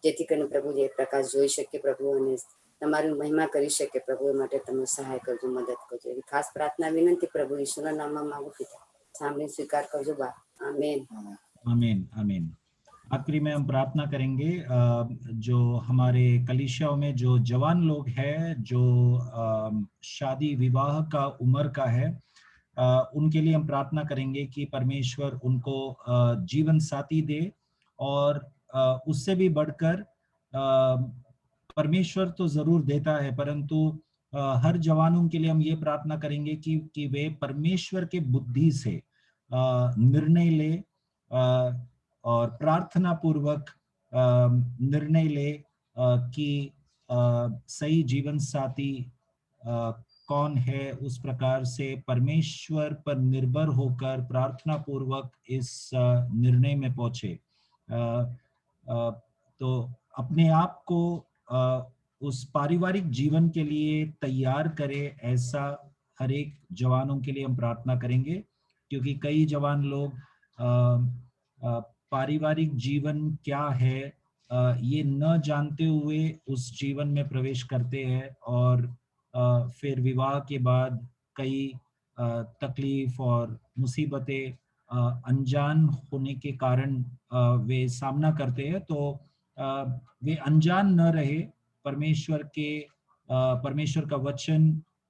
જેથી કરીને પ્રભુજી એ પ્રકાશ જોઈ શકે પ્રભુ અને તમારી મહિમા કરી શકે પ્રભુ. એ માટે તમે સહાય કરજો, મદદ કરજો. એવી ખાસ પ્રાર્થના વિનંતી પ્રભુ ઈશ્વરના નામમાં માંગુ પિતા. સાંભળી સ્વીકાર करजो बा। आमीन आमीन आमीन। आखिरी में हम प्रार्थना करेंगे जो हमारे कलीसियाओं में जो जवान लोग हैं, जो शादी विवाह का उम्र का है, उनके लिए हम प्रार्थना करेंगे कि परमेश्वर उनको जीवन साथी दे, और उससे भी बढ़कर परमेश्वर तो जरूर देता है, परंतु हर जवानों के लिए हम ये प्रार्थना करेंगे कि वे परमेश्वर के बुद्धि से निर्णय ले और प्रार्थना पूर्वक निर्णय ले कि सही जीवन साथी कौन है। उस प्रकार से परमेश्वर पर निर्भर होकर प्रार्थना पूर्वक इस निर्णय में पहुंचे। तो अपने आप को उस पारिवारिक जीवन के लिए तैयार करे, ऐसा हर एक जवानों के लिए हम प्रार्थना करेंगे। क्योंकि कई जवान लोग पारिवारिक जीवन क्या है ये न जानते हुए उस जीवन में प्रवेश करते हैं और फिर विवाह के बाद कई तकलीफ और मुसीबतें अनजान होने के कारण वे सामना करते हैं। तो वे अनजान न रहे परमेश्वर का वचन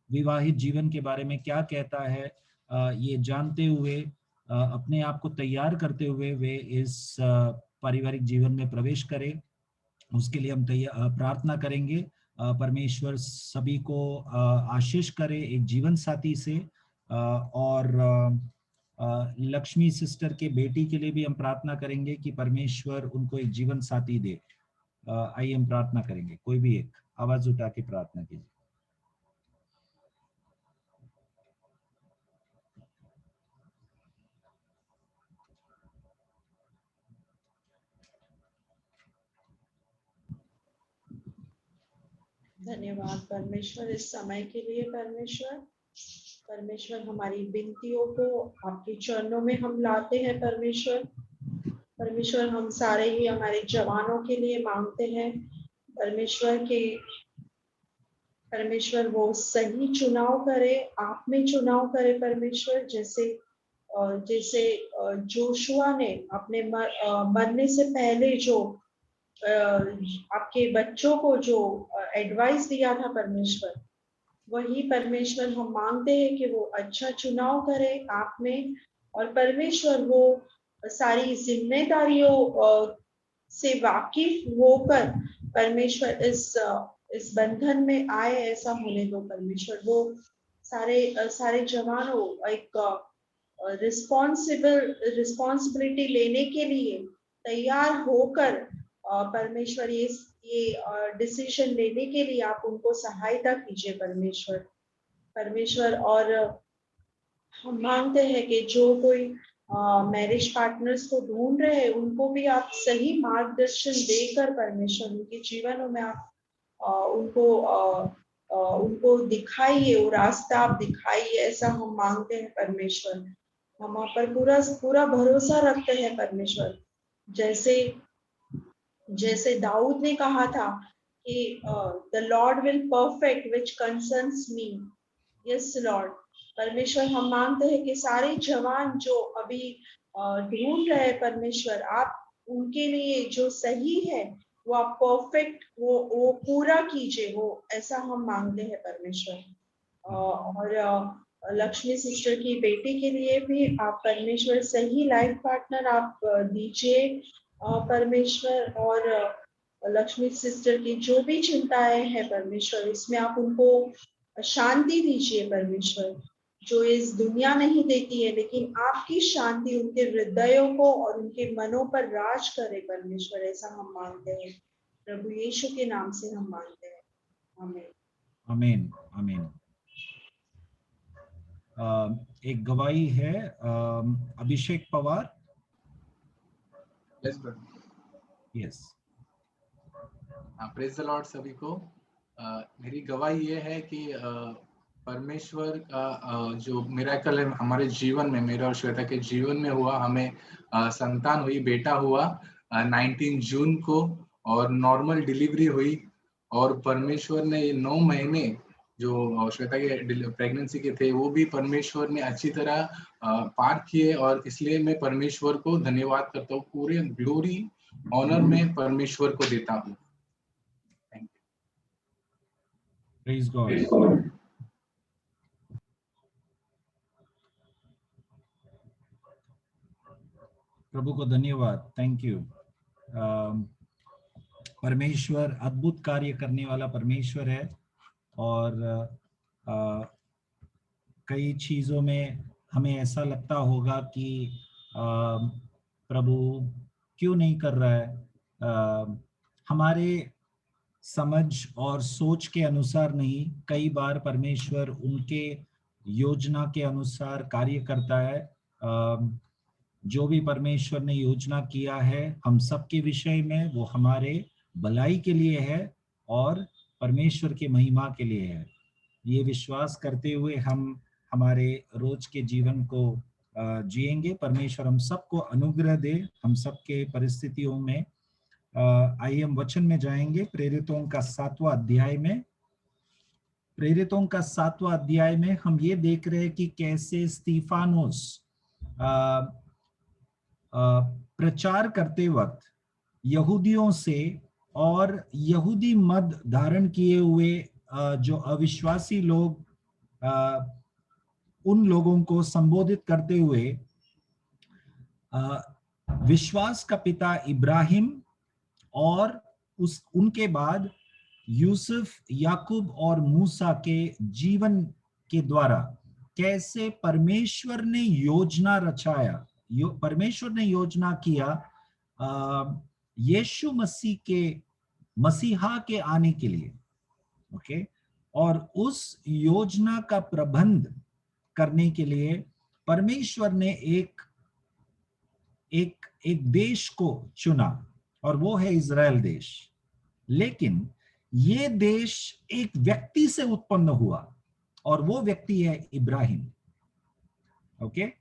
विवाहित जीवन के बारे में क्या कहता है, ये जानते हुए अपने आप को तैयार करते हुए वे इस पारिवारिक जीवन में प्रवेश करें। उसके लिए हम प्रार्थना करेंगे। परमेश्वर सभी को आशीष करे एक जीवन साथी से, और लक्ष्मी सिस्टर के बेटी के लिए भी हम प्रार्थना करेंगे कि परमेश्वर उनको एक जीवन साथी दे। आइए हम प्रार्थना करेंगे, कोई भी एक आवाज उठा के प्रार्थना कीजिए। धन्यवाद परमेश्वर इस समय के लिए। परमेश्वर हमारी विनतियों को आपके चरणों में हम लाते हैं। परमेश्वर हम सारे ही हमारे जवानों के लिए मांगते हैं परमेश्वर वो सही चुनाव करे, आप में चुनाव करे परमेश्वर। जैसे जोशुआ ने अपने मरने से पहले जो आपके बच्चों को जो एडवाइस दिया था परमेश्वर, वही परमेश्वर हम मांगते हैं कि वो अच्छा चुनाव करे आप में, और परमेश्वर वो सारी जिम्मेदारियों से वाकिफ होकर परमेश्वर इस बंधन में आए, ऐसा होने दो परमेश्वर। वो सारे जवानों एक रिस्पॉन्सिबिलिटी लेने के लिए तैयार होकर परमेश्वर ये डिसीजन लेने के लिए आप उनको सहायता कीजिए परमेश्वर। और हम मांगते हैं कि जो कोई मैरिज पार्टनर्स को ढूंढ रहे हैं उनको भी आप सही मार्गदर्शन देकर परमेश्वर उनके जीवनों में आप उनको दिखाइए, वो रास्ता आप दिखाइए, ऐसा हम मांगते हैं परमेश्वर। हम आप पर पूरा भरोसा रखते हैं परमेश्वर। जैसे दाऊद ने कहा था कि the Lord will perfect which concerns me. Yes Lord. परमेश्वर हम मांगते हैं कि सारे जवान जो अभी ढूंढ रहे हैं परमेश्वर, आप उनके लिए जो सही है वो आप परफेक्ट वो पूरा कीजिए, वो ऐसा हम मांगते हैं परमेश्वर। और लक्ष्मी सिस्टर की बेटी के लिए भी आप परमेश्वर सही लाइफ पार्टनर आप दीजिए परमेश्वर। और लक्ष्मी सिस्टर की जो भी चिंताएं हैं परमेश्वर, इसमें आप उनको शांति दीजिए परमेश्वर, जो इस दुनिया नहीं देती है, लेकिन आपकी शांति उनके हृदयों को और उनके मनों पर राज करे परमेश्वर, ऐसा हम मांगते हैं प्रभु यीशु के नाम से हम मांगते हैं। आमीन आमीन आमीन। एक गवाही है Abhishek Pawar. Yes, praise the Lord सभी को। मेरी गवाही ये है कि परमेश्वर का जो मिरेकल है हमारे जीवन में, मेरा और श्वेता के जीवन में हुआ। हमें संतान हुई, बेटा हुआ 19 जून को, और नॉर्मल डिलीवरी हुई। और परमेश्वर ने ये 9 महीने जो श्वेता के प्रेगनेंसी के थे वो भी परमेश्वर ने अच्छी तरह पार किए, और इसलिए मैं परमेश्वर को धन्यवाद करता हूँ। पूरे ग्लोरी ऑनर में परमेश्वर को देता हूँ। Thank you. Praise God. प्रभु को धन्यवाद, थैंक यू। परमेश्वर अद्भुत कार्य करने वाला परमेश्वर है, और कई चीजों में हमें ऐसा लगता होगा कि प्रभु क्यों नहीं कर रहा है। हमारे समझ और सोच के अनुसार नहीं, कई बार परमेश्वर उनके योजना के अनुसार कार्य करता है। जो भी परमेश्वर ने योजना किया है हम सबके विषय में, वो हमारे भलाई के लिए है और परमेश्वर की महिमा के लिए है। ये विश्वास करते हुए हम हमारे रोज के जीवन को जिएंगे। परमेश्वर हम सबको अनुग्रह दे, हम सबके परिस्थितियों में। आइए हम वचन में जाएंगे, प्रेरितों का 7वां अध्याय में। प्रेरितों का 7वां अध्याय में हम ये देख रहे हैं कि कैसे स्तीफानोस प्रचार करते वक्त यहूदियों से और यहूदी मत धारण किए हुए जो अविश्वासी लोग, उन लोगों को संबोधित करते हुए विश्वास का पिता इब्राहिम और उनके बाद यूसुफ, याकूब और मूसा के जीवन के द्वारा कैसे परमेश्वर ने योजना रचाया, परमेश्वर ने योजना किया यीशु मसीह के, मसीहा के आने के लिए। ओके, और उस योजना का प्रबंध करने के लिए परमेश्वर ने एक देश को चुना, और वो है इज़राइल देश। लेकिन ये देश एक व्यक्ति से उत्पन्न हुआ, और वो व्यक्ति है इब्राहिम। ओके,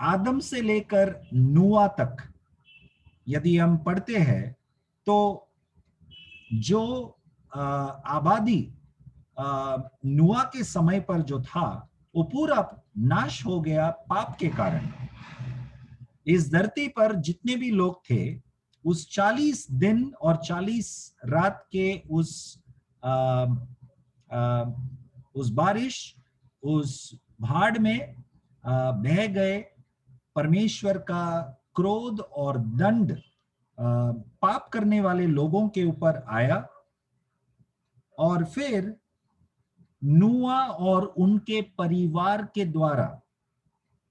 आदम से लेकर नूआ तक यदि हम पढ़ते हैं तो जो आबादी नूआ के समय पर जो था वो पूरा नाश हो गया पाप के कारण। इस धरती पर जितने भी लोग थे उस 40 दिन और 40 रात के उस बारिश, उस भाड़ में बह गए। परमेश्वर का क्रोध और दंड पाप करने वाले लोगों के ऊपर आया, और फिर नूआ और उनके परिवार के द्वारा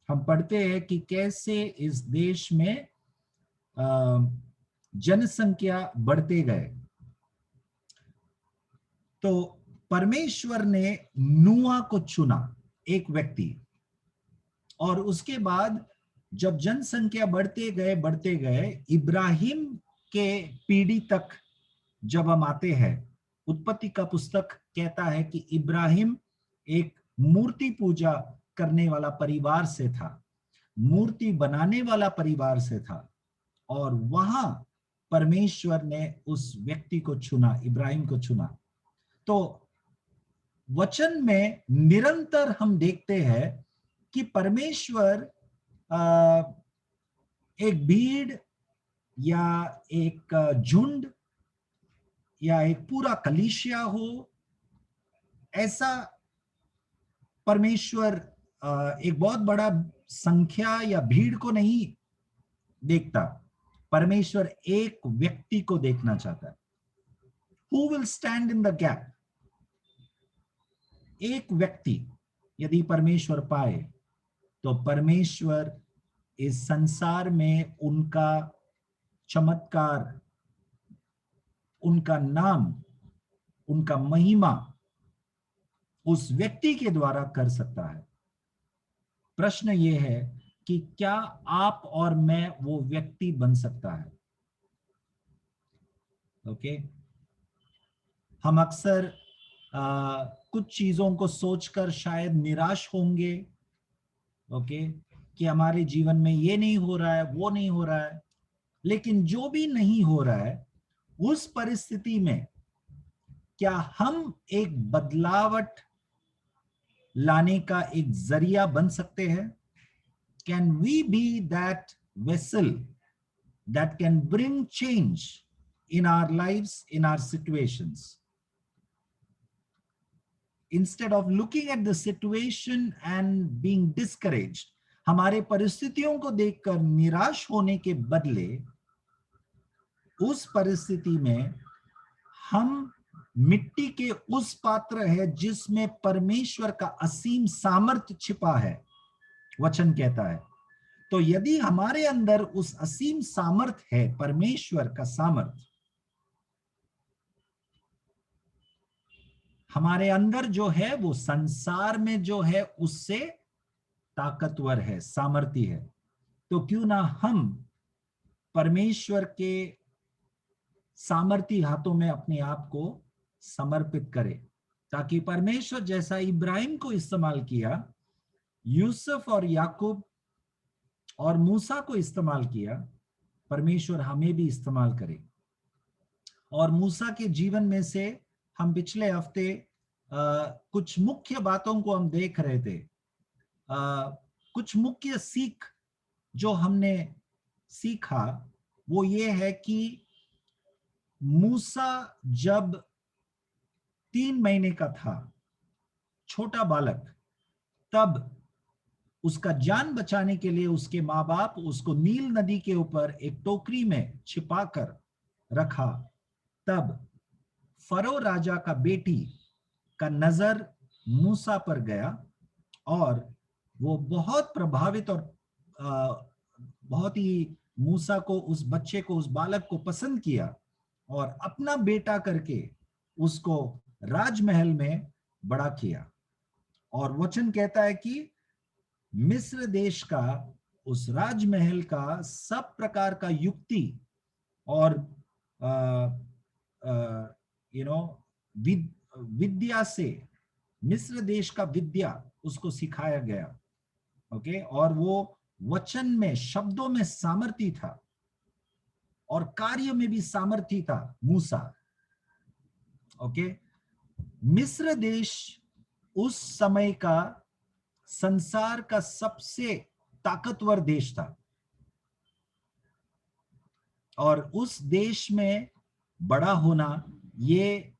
हम पढ़ते हैं कि कैसे इस देश में जनसंख्या बढ़ते गए। तो परमेश्वर ने नूआ को चुना, एक व्यक्ति, और उसके बाद जब जनसंख्या बढ़ते गए इब्राहिम के पीढ़ी तक जब हम आते हैं, उत्पत्ति का पुस्तक कहता है कि इब्राहिम एक मूर्ति पूजा करने वाला परिवार से था, मूर्ति बनाने वाला परिवार से था, और वहां परमेश्वर ने उस व्यक्ति को चुना, इब्राहिम को चुना। तो वचन में निरंतर हम देखते हैं कि परमेश्वर एक भीड़ या एक झुंड या एक पूरा कलीसिया हो, ऐसा परमेश्वर एक बहुत बड़ा संख्या या भीड़ को नहीं देखता। परमेश्वर एक व्यक्ति को देखना चाहता है। Who will stand in the gap? एक व्यक्ति यदि परमेश्वर पाए तो परमेश्वर इस संसार में उनका चमत्कार, उनका नाम, उनका महिमा उस व्यक्ति के द्वारा कर सकता है। प्रश्न ये है कि क्या आप और मैं वो व्यक्ति बन सकता है? ओके, हम अक्सर कुछ चीजों को सोचकर शायद निराश होंगे, ओके, कि हमारे जीवन में ये नहीं हो रहा है, वो नहीं हो रहा है। लेकिन जो भी नहीं हो रहा है, उस परिस्थिति में क्या हम एक बदलावट लाने का एक जरिया बन सकते हैं? Can we be that vessel that can bring change in our lives, in our situations? Instead of looking at the situation and being discouraged, हमारे परिस्थितियों को देखकर निराश होने के बदले उस परिस्थिति में हम मिट्टी के उस पात्र है जिसमें परमेश्वर का असीम सामर्थ्य छिपा है, वचन कहता है। तो यदि हमारे अंदर उस असीम सामर्थ्य है, परमेश्वर का सामर्थ्य हमारे अंदर जो है, वो संसार में जो है उससे ताकतवर है, सामर्थ्य है, तो क्यों ना हम परमेश्वर के सामर्थ्य हाथों में अपने आप को समर्पित करें, ताकि परमेश्वर जैसा इब्राहिम को इस्तेमाल किया यूसुफ और याकूब और मूसा को इस्तेमाल किया, परमेश्वर हमें भी इस्तेमाल करे। और मूसा के जीवन में से हम पिछले हफ्ते कुछ मुख्य बातों को हम देख रहे थे। कुछ मुख्य सीख जो हमने सीखा वो ये है कि मूसा जब 3 महीने का था, छोटा बालक, तब उसका जान बचाने के लिए उसके माँ बाप उसको नील नदी के ऊपर एक टोकरी में छिपाकर रखा। तब फरो राजा का बेटी का नजर मूसा पर गया और वो बहुत प्रभावित और बहुत ही मूसा को, उस बच्चे को, उस बालक को पसंद किया और अपना बेटा करके उसको राजमहल में बड़ा किया। और वचन कहता है कि मिस्र देश का, उस राजमहल का सब प्रकार का युक्ति और विद्या से, मिस्र देश का विद्या उसको सिखाया गया। ओके, और वो वचन में, शब्दों में सामर्थी था और कार्य में भी सामर्थी था मूसा। ओके, मिस्र देश उस समय का संसार का सबसे ताकतवर देश था और उस देश में बड़ा होना ये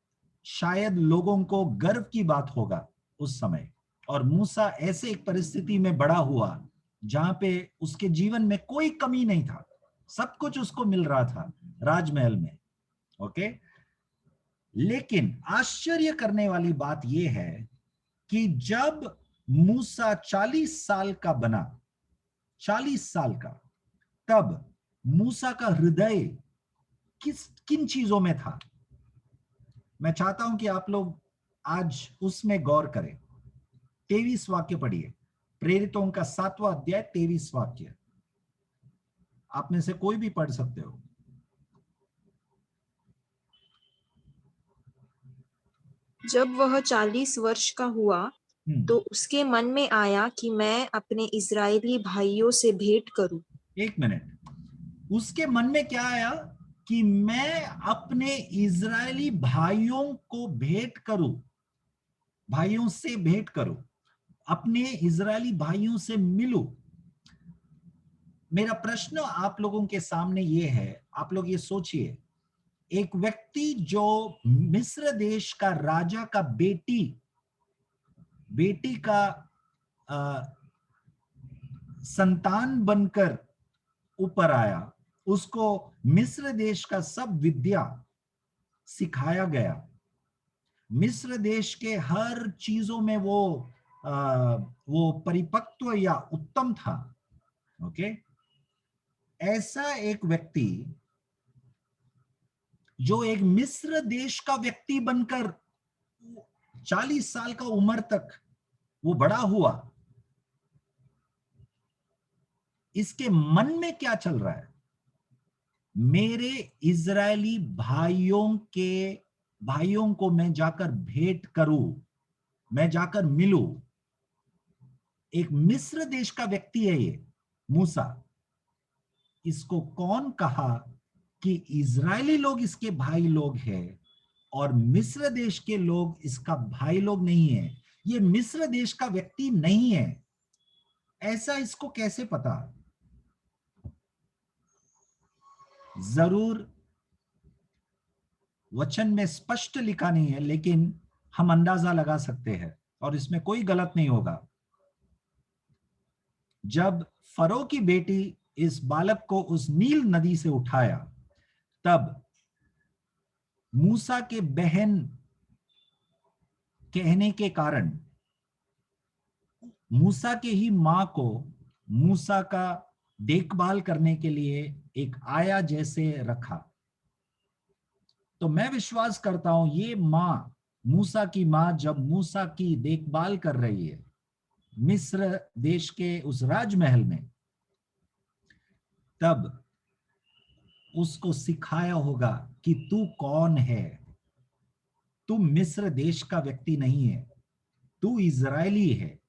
शायद लोगों को गर्व की बात होगा उस समय। और मूसा ऐसे एक परिस्थिति में बड़ा हुआ जहां पे उसके जीवन में कोई कमी नहीं था, सब कुछ उसको मिल रहा था राजमहल में। ओके, लेकिन आश्चर्य करने वाली बात यह है कि जब मूसा 40 साल का बना, 40 साल का, तब मूसा का हृदय किन चीजों में था? मैं चाहता हूं कि आप लोग आज उसमें गौर करें। 23 वाक्य पढ़िए, प्रेरितों का 7वां अध्याय 23 वाक्य। आप में से कोई भी पढ़ सकते हो। जब वह 40 वर्ष का हुआ तो उसके मन में आया कि मैं अपने इजरायली भाइयों से भेंट करूं। एक मिनट, उसके मन में क्या आया? कि मैं अपने इजरायली भाइयों को भेंट करूं, भाइयों से भेंट करूं, अपने इजरायली भाइयों से मिलूं। मेरा प्रश्न आप लोगों के सामने ये है, आप लोग ये सोचिए, एक व्यक्ति जो मिस्र देश का राजा का बेटी का संतान बनकर ऊपर आया, उसको मिस्र देश का सब विद्या सिखाया गया, मिस्र देश के हर चीजों में वो परिपक्व या उत्तम था। ओके, ऐसा एक व्यक्ति जो एक मिस्र देश का व्यक्ति बनकर 40 साल का उम्र तक वो बड़ा हुआ, इसके मन में क्या चल रहा है? मेरे इजरायली भाइयों को मैं जाकर भेंट करूं, मैं जाकर मिलूं। एक मिस्र देश का व्यक्ति है ये मूसा। इसको कौन कहा कि इजरायली लोग इसके भाई लोग हैं और मिस्र देश के लोग इसका भाई लोग नहीं है? ये मिस्र देश का व्यक्ति नहीं है, ऐसा इसको कैसे पता? जरूर वचन में स्पष्ट लिखा नहीं है, लेकिन हम अंदाजा लगा सकते हैं और इसमें कोई गलत नहीं होगा। जब फरो की बेटी इस बालक को उस नील नदी से उठाया, तब मूसा के बहन कहने के कारण मूसा के ही मां को मूसा का देखभाल करने के लिए एक आया जैसे रखा। तो मैं विश्वास करता हूं ये मां, मूसा की मां, जब मूसा की देखभाल कर रही है मिस्र देश के उस राजमहल में, तब उसको सिखाया होगा कि तू कौन है। तू मिस्र देश का व्यक्ति नहीं है, तू इजरायली है।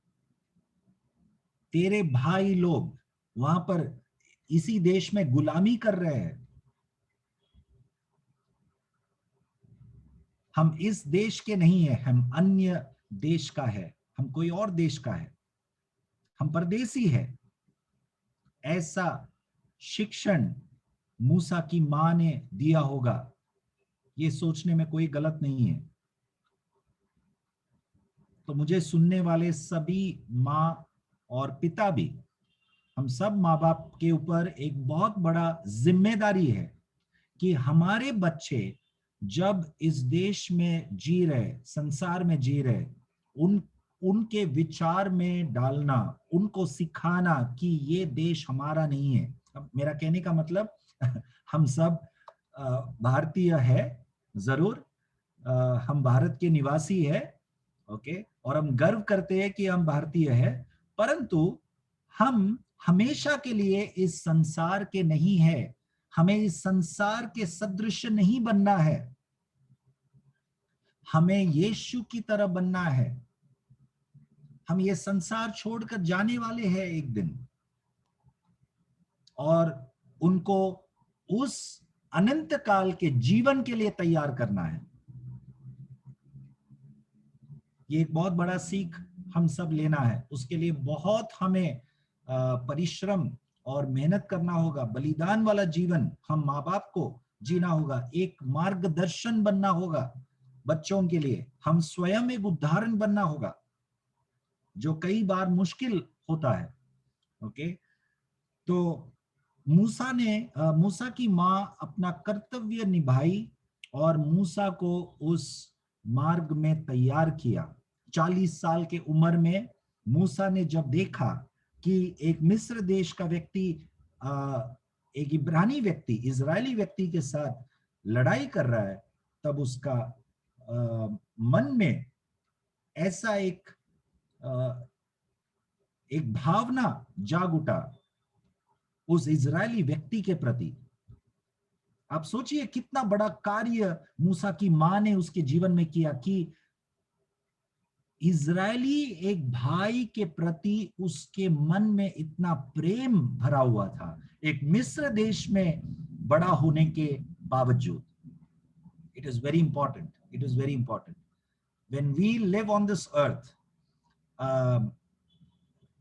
तेरे भाई लोग वहां पर इसी देश में गुलामी कर रहे हैं। हम इस देश के नहीं है, हम अन्य देश का है, हम कोई और देश का है, हम परदेसी है। ऐसा शिक्षण मूसा की मां ने दिया होगा, ये सोचने में कोई गलत नहीं है। तो मुझे सुनने वाले सभी माँ और पिता भी, हम सब माँ बाप के ऊपर एक बहुत बड़ा जिम्मेदारी है कि हमारे बच्चे जब इस देश में जी रहे, संसार में जी रहे, उनके विचार में डालना, उनको सिखाना कि ये देश हमारा नहीं है। अब मेरा कहने का मतलब हम सब भारतीय है, जरूर हम भारत के निवासी है, ओके, और हम गर्व करते हैं कि हम भारतीय है, परंतु हम हमेशा के लिए इस संसार के नहीं है। हमें इस संसार के सदृश नहीं बनना है, हमें यीशु की तरह बनना है। हम ये संसार छोड़कर जाने वाले हैं एक दिन, और उनको उस अनंत काल के जीवन के लिए तैयार करना है। ये एक बहुत बड़ा सीख हम सब लेना है। उसके लिए बहुत हमें परिश्रम और मेहनत करना होगा। बलिदान वाला जीवन हम माँ बाप को जीना होगा, एक मार्गदर्शन बनना होगा बच्चों के लिए। हम स्वयं एक उदाहरण बनना होगा, जो कई बार मुश्किल होता है। ओके, तो मूसा की माँ अपना कर्तव्य निभाई और मूसा को उस मार्ग में तैयार किया। 40 साल के उम्र में मूसा ने जब देखा कि एक मिस्र देश का व्यक्ति एक इब्रानी व्यक्ति, इजरायली व्यक्ति के साथ लड़ाई कर रहा है, तब उसका मन में ऐसा एक भावना जाग उठा उस इजरायली व्यक्ति के प्रति। आप सोचिए कितना बड़ा कार्य मूसा की मां ने उसके जीवन में किया कि इजरायली एक भाई के प्रति उसके मन में इतना प्रेम भरा हुआ था, एक मिस्र देश में बड़ा होने के बावजूद। It is very important. It is very important. When we live on this earth,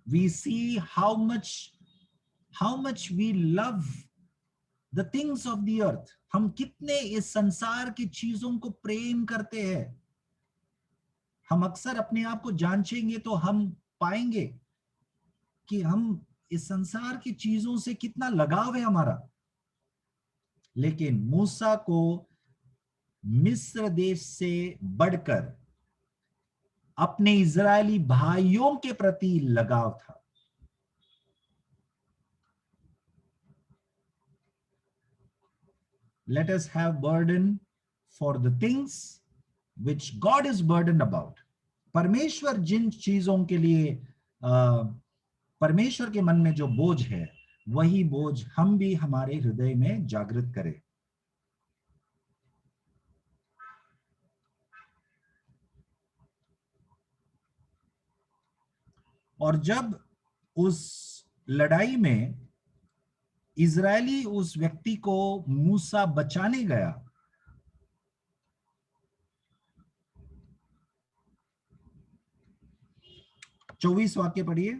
we see how much we love the things of the earth. हम कितने इस संसार की चीजों को प्रेम करते हैं। हम अक्सर अपने आप को जांचेंगे तो हम पाएंगे कि हम इस संसार की चीजों से कितना लगाव है हमारा। लेकिन मूसा को मिस्र देश से बढ़कर अपने इजरायली भाइयों के प्रति लगाव था। Let us have burden for the things which God is burdened about. परमेश्वर जिन चीजों के लिए परमेश्वर के मन में जो बोझ है, वही बोझ हम भी हमारे हृदय में जागृत करें। और जब उस लड़ाई में इजरायली उस व्यक्ति को मूसा बचाने गया, चौबीस वाक्य पढ़िए।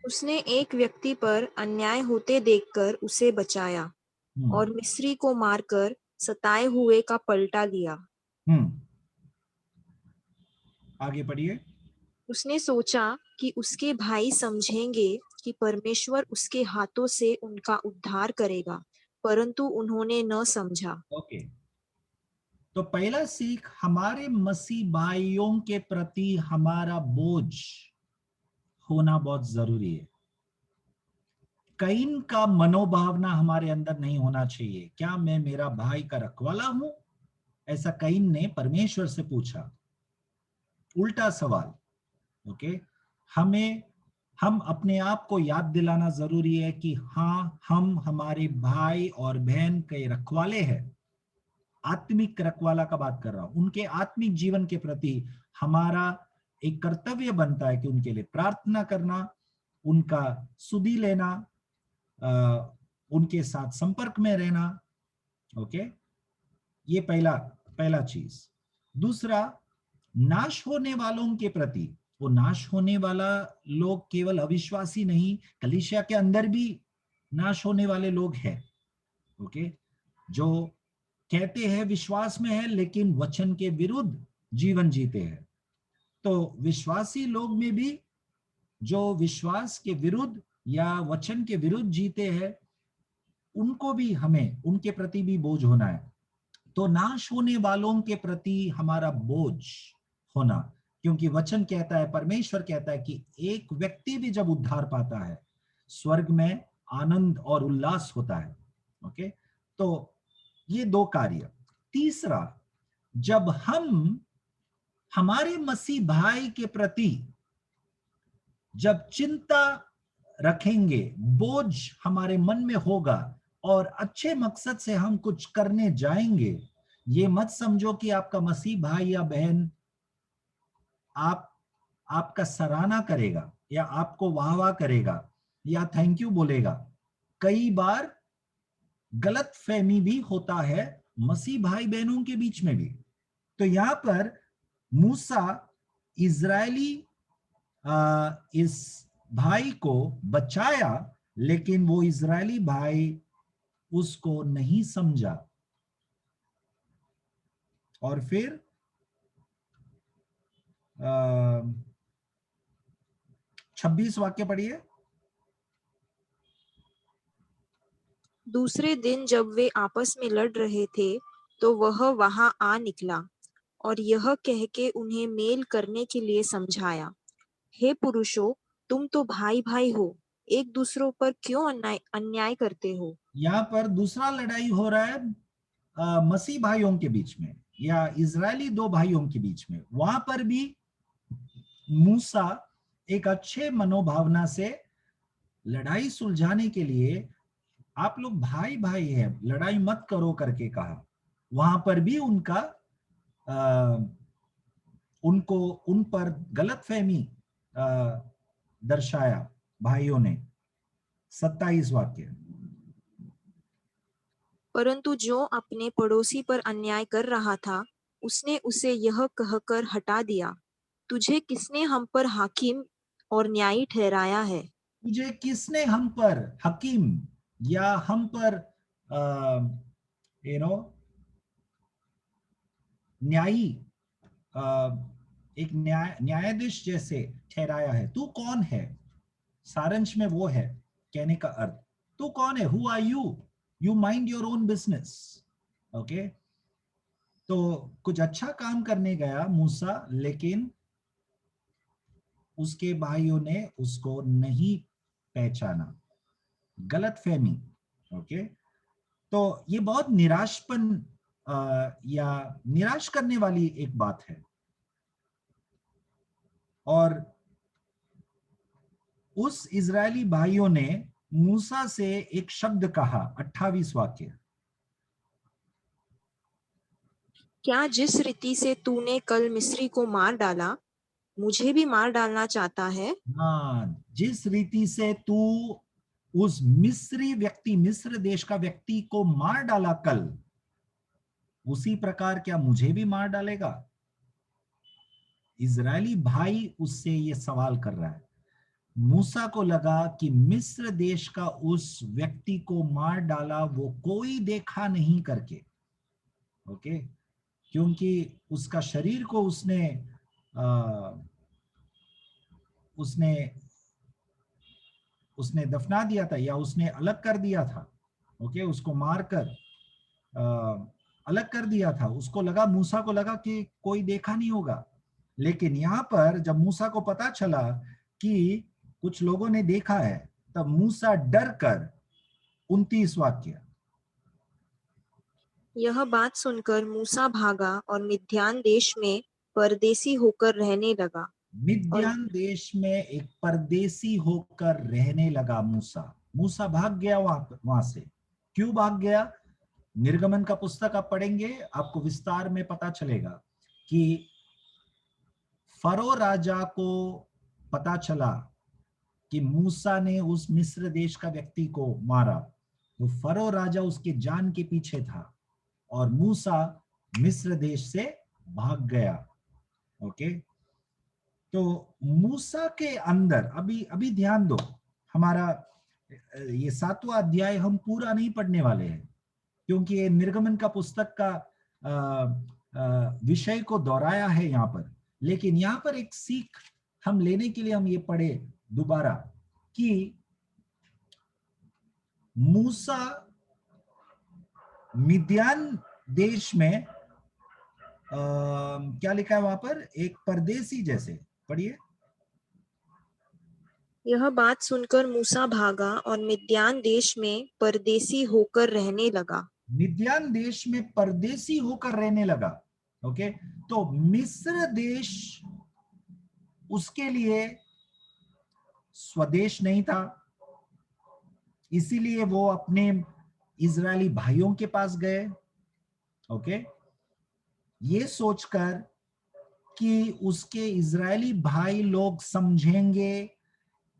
उसने एक व्यक्ति पर अन्याय होते देखकर उसे बचाया और मिस्री को मारकर सताए हुए का पलटा लिया। आगे पढ़िए। उसने सोचा कि उसके भाई समझेंगे कि परमेश्वर उसके हाथों से उनका उद्धार करेगा, परंतु उन्होंने न समझा। ओके, तो पहला सीख, हमारे मसीह भाइयों के प्रति हमारा बोझ होना बहुत जरूरी है। कैन का मनोभावना हमारे अंदर नहीं होना चाहिए। क्या मैं मेरा भाई का रखवाला हूं? ऐसा कैन ने परमेश्वर से पूछा, उल्टा सवाल। ओके, हम अपने आप को याद दिलाना जरूरी है कि हाँ, हम हमारे भाई और बहन के रखवाले हैं। आत्मिक रखवाला का बात कर रहा हूं। उनके आत्मिक जीवन के प्रति हमारा एक कर्तव्य बनता है कि उनके लिए प्रार्थना करना, उनका सुधि लेना, उनके साथ संपर्क में रहना। ओके, ये पहला चीज। दूसरा, नाश होने वालों के प्रति, वो नाश होने वाला लोग केवल अविश्वासी नहीं, कलीसिया के अंदर भी नाश होने वाले लोग हैं। ओके, जो कहते हैं विश्वास में है लेकिन वचन के विरुद्ध जीवन जीते हैं। तो विश्वासी लोग में भी जो विश्वास के विरुद्ध या वचन के विरुद्ध जीते हैं, उनको भी हमें उनके प्रति भी बोझ होना है। तो नाश होने वालों के प्रति हमारा बोझ होना, क्योंकि वचन कहता है, परमेश्वर कहता है कि एक व्यक्ति भी जब उद्धार पाता है, स्वर्ग में आनंद और उल्लास होता है। ओके, तो ये 2 कार्य। तीसरा, जब हम हमारे मसीह भाई के प्रति जब चिंता रखेंगे, बोझ हमारे मन में होगा और अच्छे मकसद से हम कुछ करने जाएंगे, ये मत समझो कि आपका मसीह भाई या बहन आपका सराहना करेगा या आपको वाह वाह करेगा या थैंक यू बोलेगा। कई बार गलत फहमी भी होता है मसीह भाई बहनों के बीच में भी। तो यहाँ पर मूसा इजरायली इस भाई को बचाया, लेकिन वो इजरायली भाई उसको नहीं समझा। और फिर 26 वाक्य पढ़िए। दूसरे दिन जब वे आपस में लड़ रहे थे तो वह वहां आ निकला और यह कह के उन्हें मेल करने के लिए समझाया, हे पुरुषों, तुम तो भाई भाई हो, एक दूसरों पर क्यों अन्याय करते हो। यहाँ पर दूसरा लड़ाई हो रहा है मसीह भाइयों के बीच में या इजरायली 2 भाइयों के बीच में। वहां पर भी मूसा एक अच्छे मनोभावना से लड़ाई सुलझाने के लिए, आप लोग भाई भाई हैं, लड़ाई मत करो करके कहा। वहां पर भी उनको उन पर गलतफहमी दर्शाया भाइयों ने। 27 वाक्य। परंतु जो अपने पड़ोसी पर अन्याय कर रहा था, उसने उसे यह कहकर हटा दिया, तुझे किसने हम पर हाकिम और न्यायी ठहराया है। तुझे किसने हम पर हकीम या हम पर न्यायी, एक न्यायाधीश जैसे ठहराया है। तू कौन है? सारांश में वो है कहने का अर्थ, तू कौन है? Who are you? You mind your own business. Okay, तो कुछ अच्छा काम करने गया मूसा, लेकिन उसके भाइयों ने उसको नहीं पहचाना, गलतफहमी। ओके, तो ये बहुत निराशपन या निराश करने वाली एक बात है। और उस इजरायली भाइयों ने मूसा से एक शब्द कहा। 28 वाक्य। क्या जिस रीति से तूने कल मिस्री को मार डाला, मुझे भी मार डालना चाहता है? हाँ, जिस रीति से तू उस मिस्र देश का व्यक्ति को मार डाला कल, उसी प्रकार क्या मुझे भी मार डालेगा? इजरायली भाई उससे ये सवाल कर रहा है। मूसा को लगा कि मिस्र देश का उस व्यक्ति को मार डाला वो कोई देखा नहीं करके। ओके, क्योंकि उसका शरीर को उसने दफना दिया था या उसने अलग कर दिया था। ओके, उसको मारकर अलग कर दिया था। उसको लगा, मूसा को लगा कि कोई देखा नहीं होगा। लेकिन यहाँ पर जब मूसा को पता चला कि कुछ लोगों ने देखा है, तब मूसा डर कर 29 वाक्य। यह बात सुनकर मूसा भागा और मिद्यान देश में परदेसी होकर रहने लगा। मिद्यान देश में एक परदेसी होकर रहने लगा मूसा भाग गया वहां से। क्यों भाग गया? निर्गमन का पुस्तक आप पढ़ेंगे, आपको विस्तार में पता चलेगा कि फरो राजा को पता चला कि मूसा ने उस मिस्र देश का व्यक्ति को मारा, तो फरो राजा उसके जान के पीछे था और मूसा मिस्र देश से भाग गया। ओके, तो मूसा के अंदर अभी ध्यान दो, हमारा ये 7वां अध्याय हम पूरा नहीं पढ़ने वाले हैं क्योंकि ये निर्गमन का पुस्तक का विषय को दोहराया है यहाँ पर, लेकिन यहाँ पर एक सीख हम लेने के लिए हम ये पढ़े दोबारा कि मूसा मिद्यान देश में क्या लिखा है वहां पर, एक परदेसी जैसे, पढ़िए। यह बात सुनकर मूसा भागा और मिद्यान देश में परदेसी होकर रहने लगा। मिद्यान देश में परदेसी होकर रहने लगा। ओके, तो मिस्र देश उसके लिए स्वदेश नहीं था, इसीलिए वो अपने इजरायली भाइयों के पास गए। ओके, ये सोचकर कि उसके इजरायली भाई लोग समझेंगे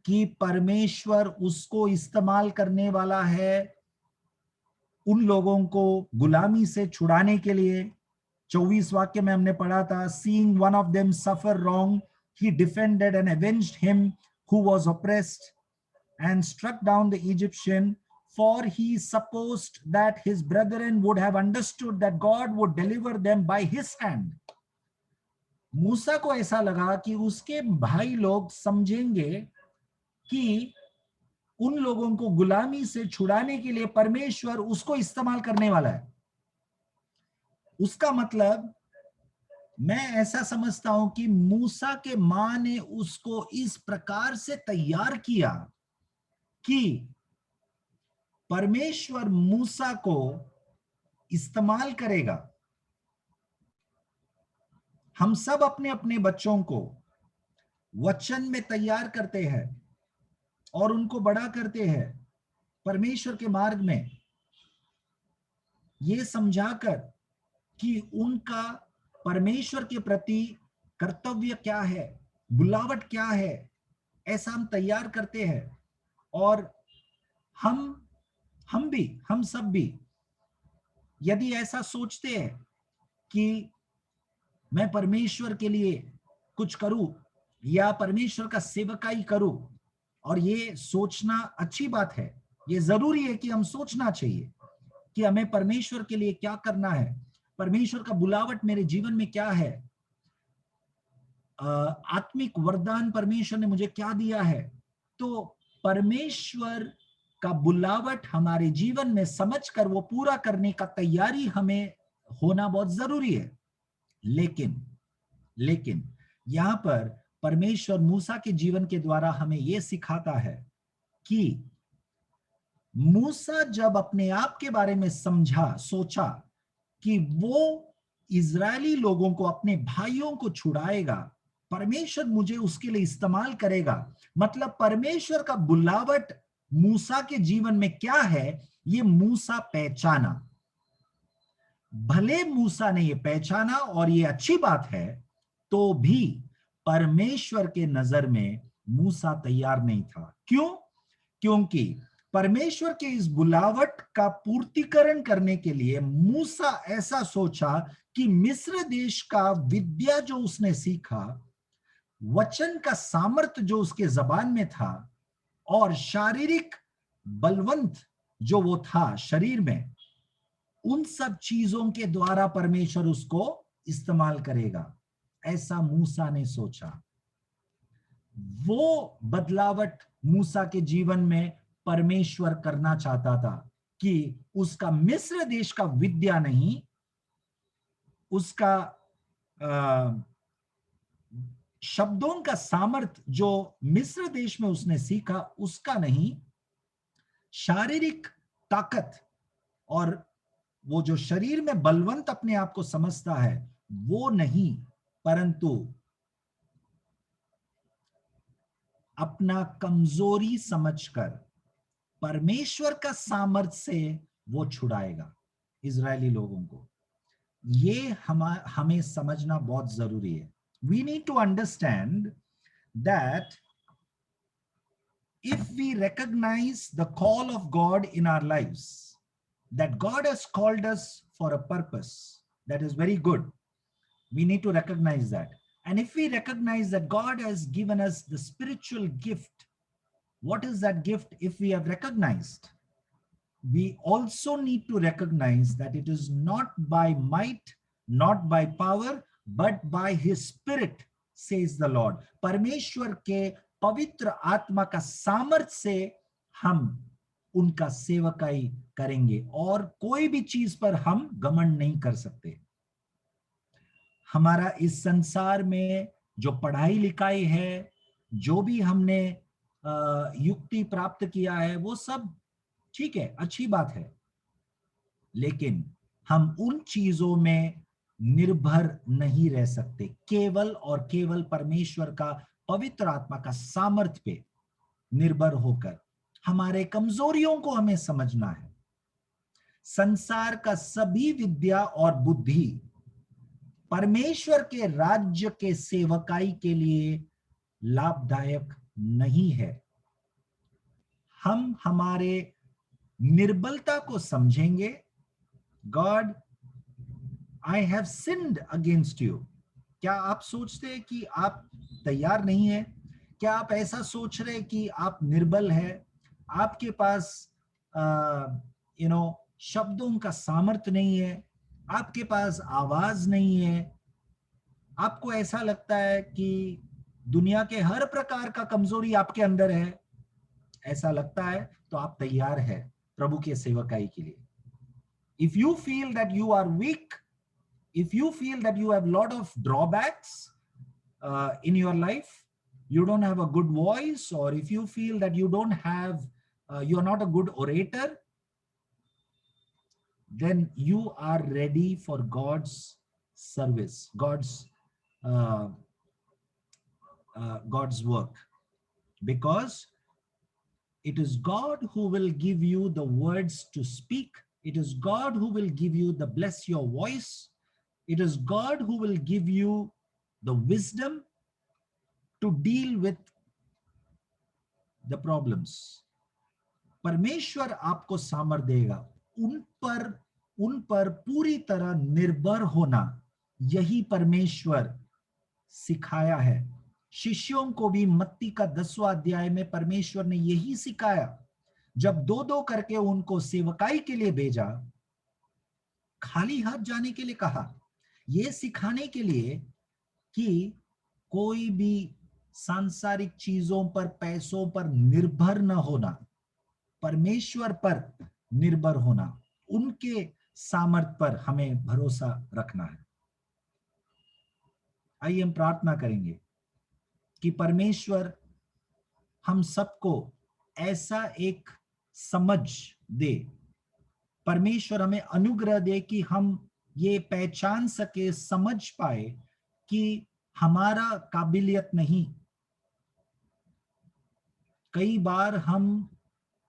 कि परमेश्वर उसको इस्तेमाल करने वाला है उन लोगों को गुलामी से छुड़ाने के लिए। 24 वाक्य में हमने पढ़ा था, seeing one of them suffer wrong, he defended and avenged him who was oppressed and struck down the Egyptian, for he supposed that his brethren would have understood that God would deliver them by his hand. मूसा को ऐसा लगा कि उसके भाई लोग समझेंगे कि उन लोगों को गुलामी से छुड़ाने के लिए परमेश्वर उसको इस्तेमाल करने वाला है। उसका मतलब मैं ऐसा समझता हूं कि मूसा के मां ने उसको इस प्रकार से तैयार किया कि परमेश्वर मूसा को इस्तेमाल करेगा। हम सब अपने अपने बच्चों को वचन में तैयार करते हैं और उनको बड़ा करते हैं परमेश्वर के मार्ग में, ये समझाकर कि उनका परमेश्वर के प्रति कर्तव्य क्या है, बुलावट क्या है, ऐसा हम तैयार करते हैं। और हम सब भी यदि ऐसा सोचते हैं कि मैं परमेश्वर के लिए कुछ करूं या परमेश्वर का सेवकाई करूं, और ये सोचना अच्छी बात है, ये जरूरी है कि हम सोचना चाहिए कि हमें परमेश्वर के लिए क्या करना है, परमेश्वर का बुलावट मेरे जीवन में क्या है, आत्मिक वरदान परमेश्वर ने मुझे क्या दिया है। तो परमेश्वर का बुलावट हमारे जीवन में समझकर वो पूरा करने का तैयारी हमें होना बहुत जरूरी है। लेकिन यहाँ पर परमेश्वर मूसा के जीवन के द्वारा हमें यह सिखाता है कि मूसा जब अपने आप के बारे में सोचा कि वो इजरायली लोगों को, अपने भाइयों को छुड़ाएगा, परमेश्वर मुझे उसके लिए इस्तेमाल करेगा, मतलब परमेश्वर का बुलावट मूसा के जीवन में क्या है, ये मूसा पहचाना। भले मूसा ने ये पहचाना और ये अच्छी बात है, तो भी परमेश्वर के नजर में मूसा तैयार नहीं था। क्यों? क्योंकि परमेश्वर के इस बुलावट का पूर्तिकरण करने के लिए मूसा ऐसा सोचा कि मिस्र देश का विद्या जो उसने सीखा, वचन का सामर्थ्य जो उसके जबान में था, और शारीरिक बलवंत जो वो था शरीर में, उन सब चीजों के द्वारा परमेश्वर उसको इस्तेमाल करेगा, ऐसा मूसा ने सोचा। वो बदलावट मूसा के जीवन में परमेश्वर करना चाहता था कि उसका मिस्र देश का विद्या नहीं, उसका शब्दों का सामर्थ्य जो मिस्र देश में उसने सीखा उसका नहीं, शारीरिक ताकत और वो जो शरीर में बलवंत अपने आप को समझता है वो नहीं, परंतु अपना कमजोरी समझकर परमेश्वर का सामर्थ्य से वो छुड़ाएगा इजरायली लोगों को। ये हमें समझना बहुत जरूरी है। we need to understand that if we recognize the call of God in our lives, that God has called us for a purpose, that is very good. We need to recognize that. And if we recognize that God has given us the spiritual gift, what is that gift? If we have recognized, we also need to recognize that it is not by might, not by power, but by His Spirit, says the Lord. परमेश्वर के पवित्र आत्मा का सामर्थ्य से हम उनका सेवकाई करेंगे और कोई भी चीज पर हम घमंड नहीं कर सकते। हमारा इस संसार में जो पढ़ाई लिखाई है, जो भी हमने युक्ति प्राप्त किया है, वो सब ठीक है, अच्छी बात है, लेकिन हम उन चीजों में निर्भर नहीं रह सकते। केवल और केवल परमेश्वर का पवित्र आत्मा का सामर्थ्य पे निर्भर होकर हमारे कमजोरियों को हमें समझना है। संसार का सभी विद्या और बुद्धि परमेश्वर के राज्य के सेवकाई के लिए लाभदायक नहीं है। हम हमारे निर्बलता को समझेंगे। God, I have sinned against you. क्या आप सोचते हैं कि आप तैयार नहीं है? क्या आप ऐसा सोच रहे हैं कि आप निर्बल है, आपके पास शब्दों का सामर्थ्य नहीं है, आपके पास आवाज नहीं है, आपको ऐसा लगता है कि दुनिया के हर प्रकार का कमजोरी आपके अंदर है, ऐसा लगता है तो आप तैयार है प्रभु के सेवकाई के लिए। If you feel that you are weak, if you feel that you have a lot of drawbacks in your life, you don't have a good voice, or if you feel that you don't have, you are not a good orator, then you are ready for God's service, God's work, because it is God who will give you the words to speak. It is God who will give you the bless your voice. It is God who will give you the wisdom to deal with the problems. परमेश्वर आपको सामर्थ्य देगा। उन पर पूरी तरह निर्भर होना, यही परमेश्वर सिखाया है। शिष्यों को भी मत्ती का 10वां अध्याय में परमेश्वर ने यही सिखाया। जब दो दो करके उनको सेवकाई के लिए भेजा, खाली हाथ जाने के लिए कहा, ये सिखाने के लिए कि कोई भी सांसारिक चीजों पर, पैसों पर निर्भर न होना, परमेश्वर पर निर्भर होना, उनके सामर्थ्य पर हमें भरोसा रखना है। आइए हम प्रार्थना करेंगे कि परमेश्वर हम सबको ऐसा एक समझ दे, परमेश्वर हमें अनुग्रह दे कि हम ये पहचान सके, समझ पाए कि हमारा काबिलियत नहीं। कई बार हम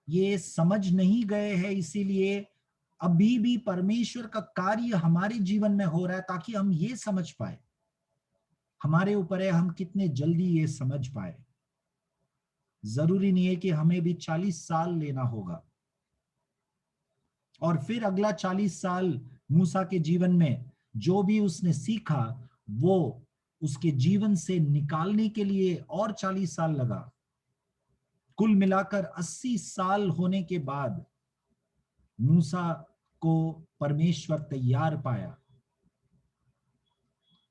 ये समझ नहीं गए हैं, इसीलिए अभी भी परमेश्वर का कार्य हमारे जीवन में हो रहा है, ताकि हम ये समझ पाए। हमारे ऊपर है हम कितने जल्दी ये समझ पाए। जरूरी नहीं है कि हमें भी 40 साल लेना होगा, और फिर अगला 40 साल मूसा के जीवन में जो भी उसने सीखा वो उसके जीवन से निकालने के लिए और 40 साल लगा। कुल मिलाकर 80 साल होने के बाद मूसा को परमेश्वर तैयार पाया।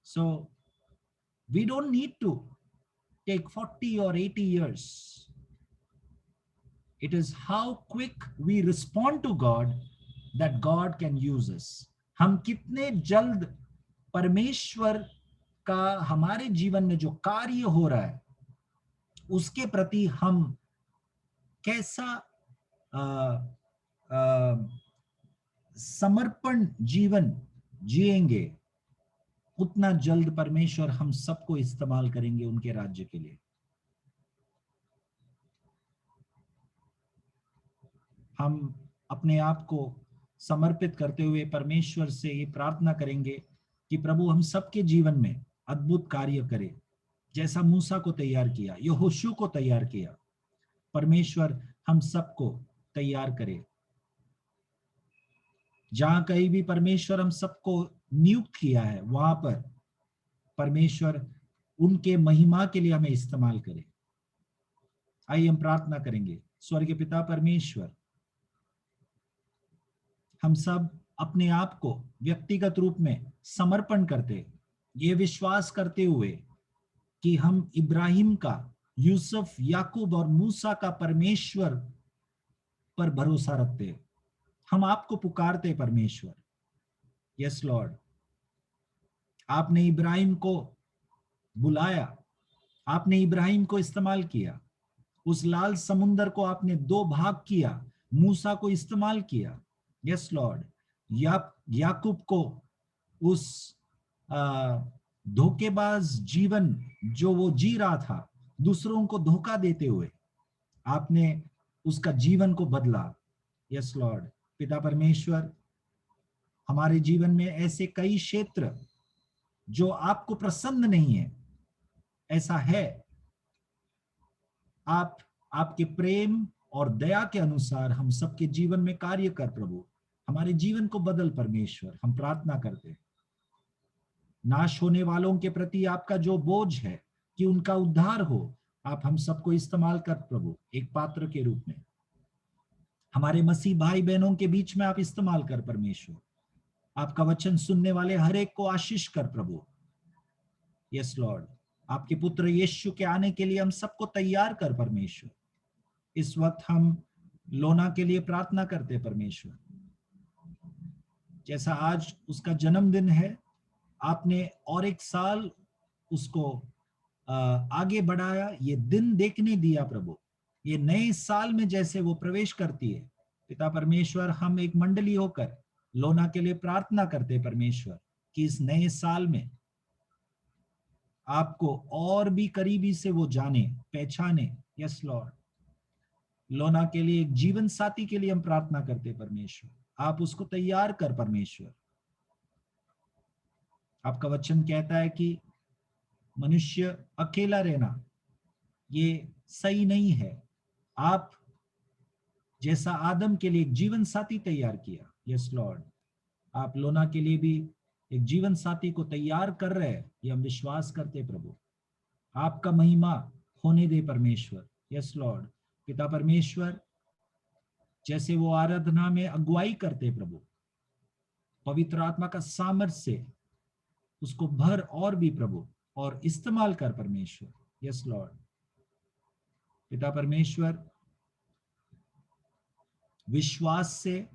So we don't need to take 40 or 80 years. It is how quick we respond to God that God can use us. हम कितने जल्द परमेश्वर का हमारे जीवन में जो कार्य हो रहा है उसके प्रति हम कैसा समर्पण जीवन जिएंगे, उतना जल्द परमेश्वर हम सबको इस्तेमाल करेंगे उनके राज्य के लिए। हम अपने आप को समर्पित करते हुए परमेश्वर से ये प्रार्थना करेंगे कि प्रभु हम सबके जीवन में अद्भुत कार्य करे, जैसा मूसा को तैयार किया, यहोशू को तैयार किया। परमेश्वर हम सबको तैयार करे। जहां कहीं भी परमेश्वर हम सबको नियुक्त किया है, वहां पर परमेश्वर उनके महिमा के लिए हमें इस्तेमाल करे। आइए हम प्रार्थना करेंगे। स्वर्गीय पिता परमेश्वर, हम सब अपने आप को व्यक्तिगत रूप में समर्पण करते, ये विश्वास करते हुए कि हम इब्राहिम का, यूसुफ, याकूब और मूसा का परमेश्वर पर भरोसा रखते। हम आपको पुकारते परमेश्वर। यस लॉर्ड, आपने इब्राहिम को बुलाया, आपने इब्राहिम को इस्तेमाल किया, उस लाल समुंदर को आपने 2 भाग किया, मूसा को इस्तेमाल किया। यस लॉर्ड, याकूब को उस धोखेबाज जीवन जो वो जी रहा था, दूसरों को धोखा देते हुए, आपने उसका जीवन को बदला। यस लॉर्ड, पिता परमेश्वर, हमारे जीवन में ऐसे कई क्षेत्र जो आपको प्रसन्न नहीं है, ऐसा है, आप आपके प्रेम और दया के अनुसार हम सबके जीवन में कार्य कर प्रभु, हमारे जीवन को बदल परमेश्वर। हम प्रार्थना करते हैं, नाश होने वालों के प्रति आपका जो बोझ है कि उनका उद्धार हो, आप हम सबको इस्तेमाल कर प्रभु, एक पात्र के रूप में हमारे मसीह भाई बहनों के बीच में आप इस्तेमाल कर परमेश्वर। आपका वचन सुनने वाले हर एक को आशीष कर प्रभु। यस लॉर्ड, आपके पुत्र यीशु के आने के लिए हम सबको तैयार कर परमेश्वर। इस वक्त हम लोना के लिए प्रार्थना करते परमेश्वर, जैसा आज उसका जन्मदिन है, आपने और 1 साल उसको आगे बढ़ाया, ये दिन देखने दिया प्रभु। ये नए साल में जैसे वो प्रवेश करती है, पिता परमेश्वर, हम एक मंडली होकर लोना के लिए प्रार्थना करते परमेश्वर कि इस नए साल में आपको और भी करीबी से वो जाने, पहचाने। यस लॉर्ड, लोना के लिए एक जीवन साथी के लिए हम प्रार्थना करते परमेश्वर, आप उसको तैयार कर परमेश्वर। आपका वचन कहता है कि मनुष्य अकेला रहना ये सही नहीं है, आप जैसा आदम के लिए एक जीवन साथी तैयार किया। यस लॉर्ड, आप लोना के लिए भी एक जीवन साथी को तैयार कर रहे हैं, ये हम विश्वास करते प्रभु। आपका महिमा होने दे परमेश्वर। यस लॉर्ड, पिता परमेश्वर, जैसे वो आराधना में अगुवाई करते प्रभु, पवित्र आत्मा का सामर्थ्य से उसको भर और भी प्रभु, और इस्तेमाल कर परमेश्वर। यस लॉर्ड, पिता परमेश्वर, विश्वास से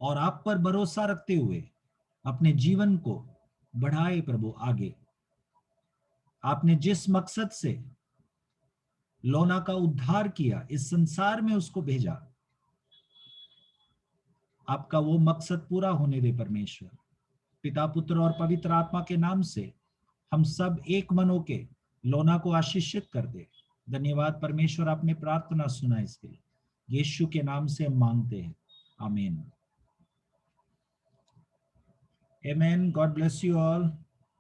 और आप पर भरोसा रखते हुए अपने जीवन को बढ़ाए प्रभु आगे। आपने जिस मकसद से लोना का उद्धार किया, इस संसार में उसको भेजा, आपका वो मकसद पूरा होने दे परमेश्वर। पिता, पुत्र और पवित्र आत्मा के नाम से हम सब एक मन होके लोना को आशीषित कर दे। धन्यवाद परमेश्वर, आपने प्रार्थना सुना, इसके लिए यीशु के नाम से हम मांगते हैं, आमीन। Amen. God bless you all.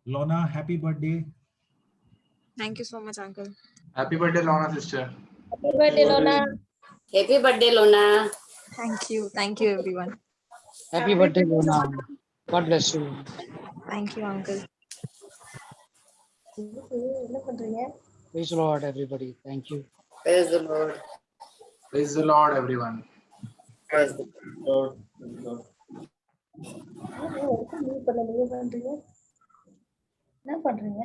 Lona, happy birthday. Thank you so much, uncle. Happy birthday, Lona sister. Happy birthday, Lona. Happy birthday, Lona. Thank you everyone. Happy birthday, Lona. God bless you. Thank you, uncle. Praise the Lord, everybody. Thank you. Praise the Lord. Praise the Lord, everyone. Praise the Lord. என்ன பண்றீங்க?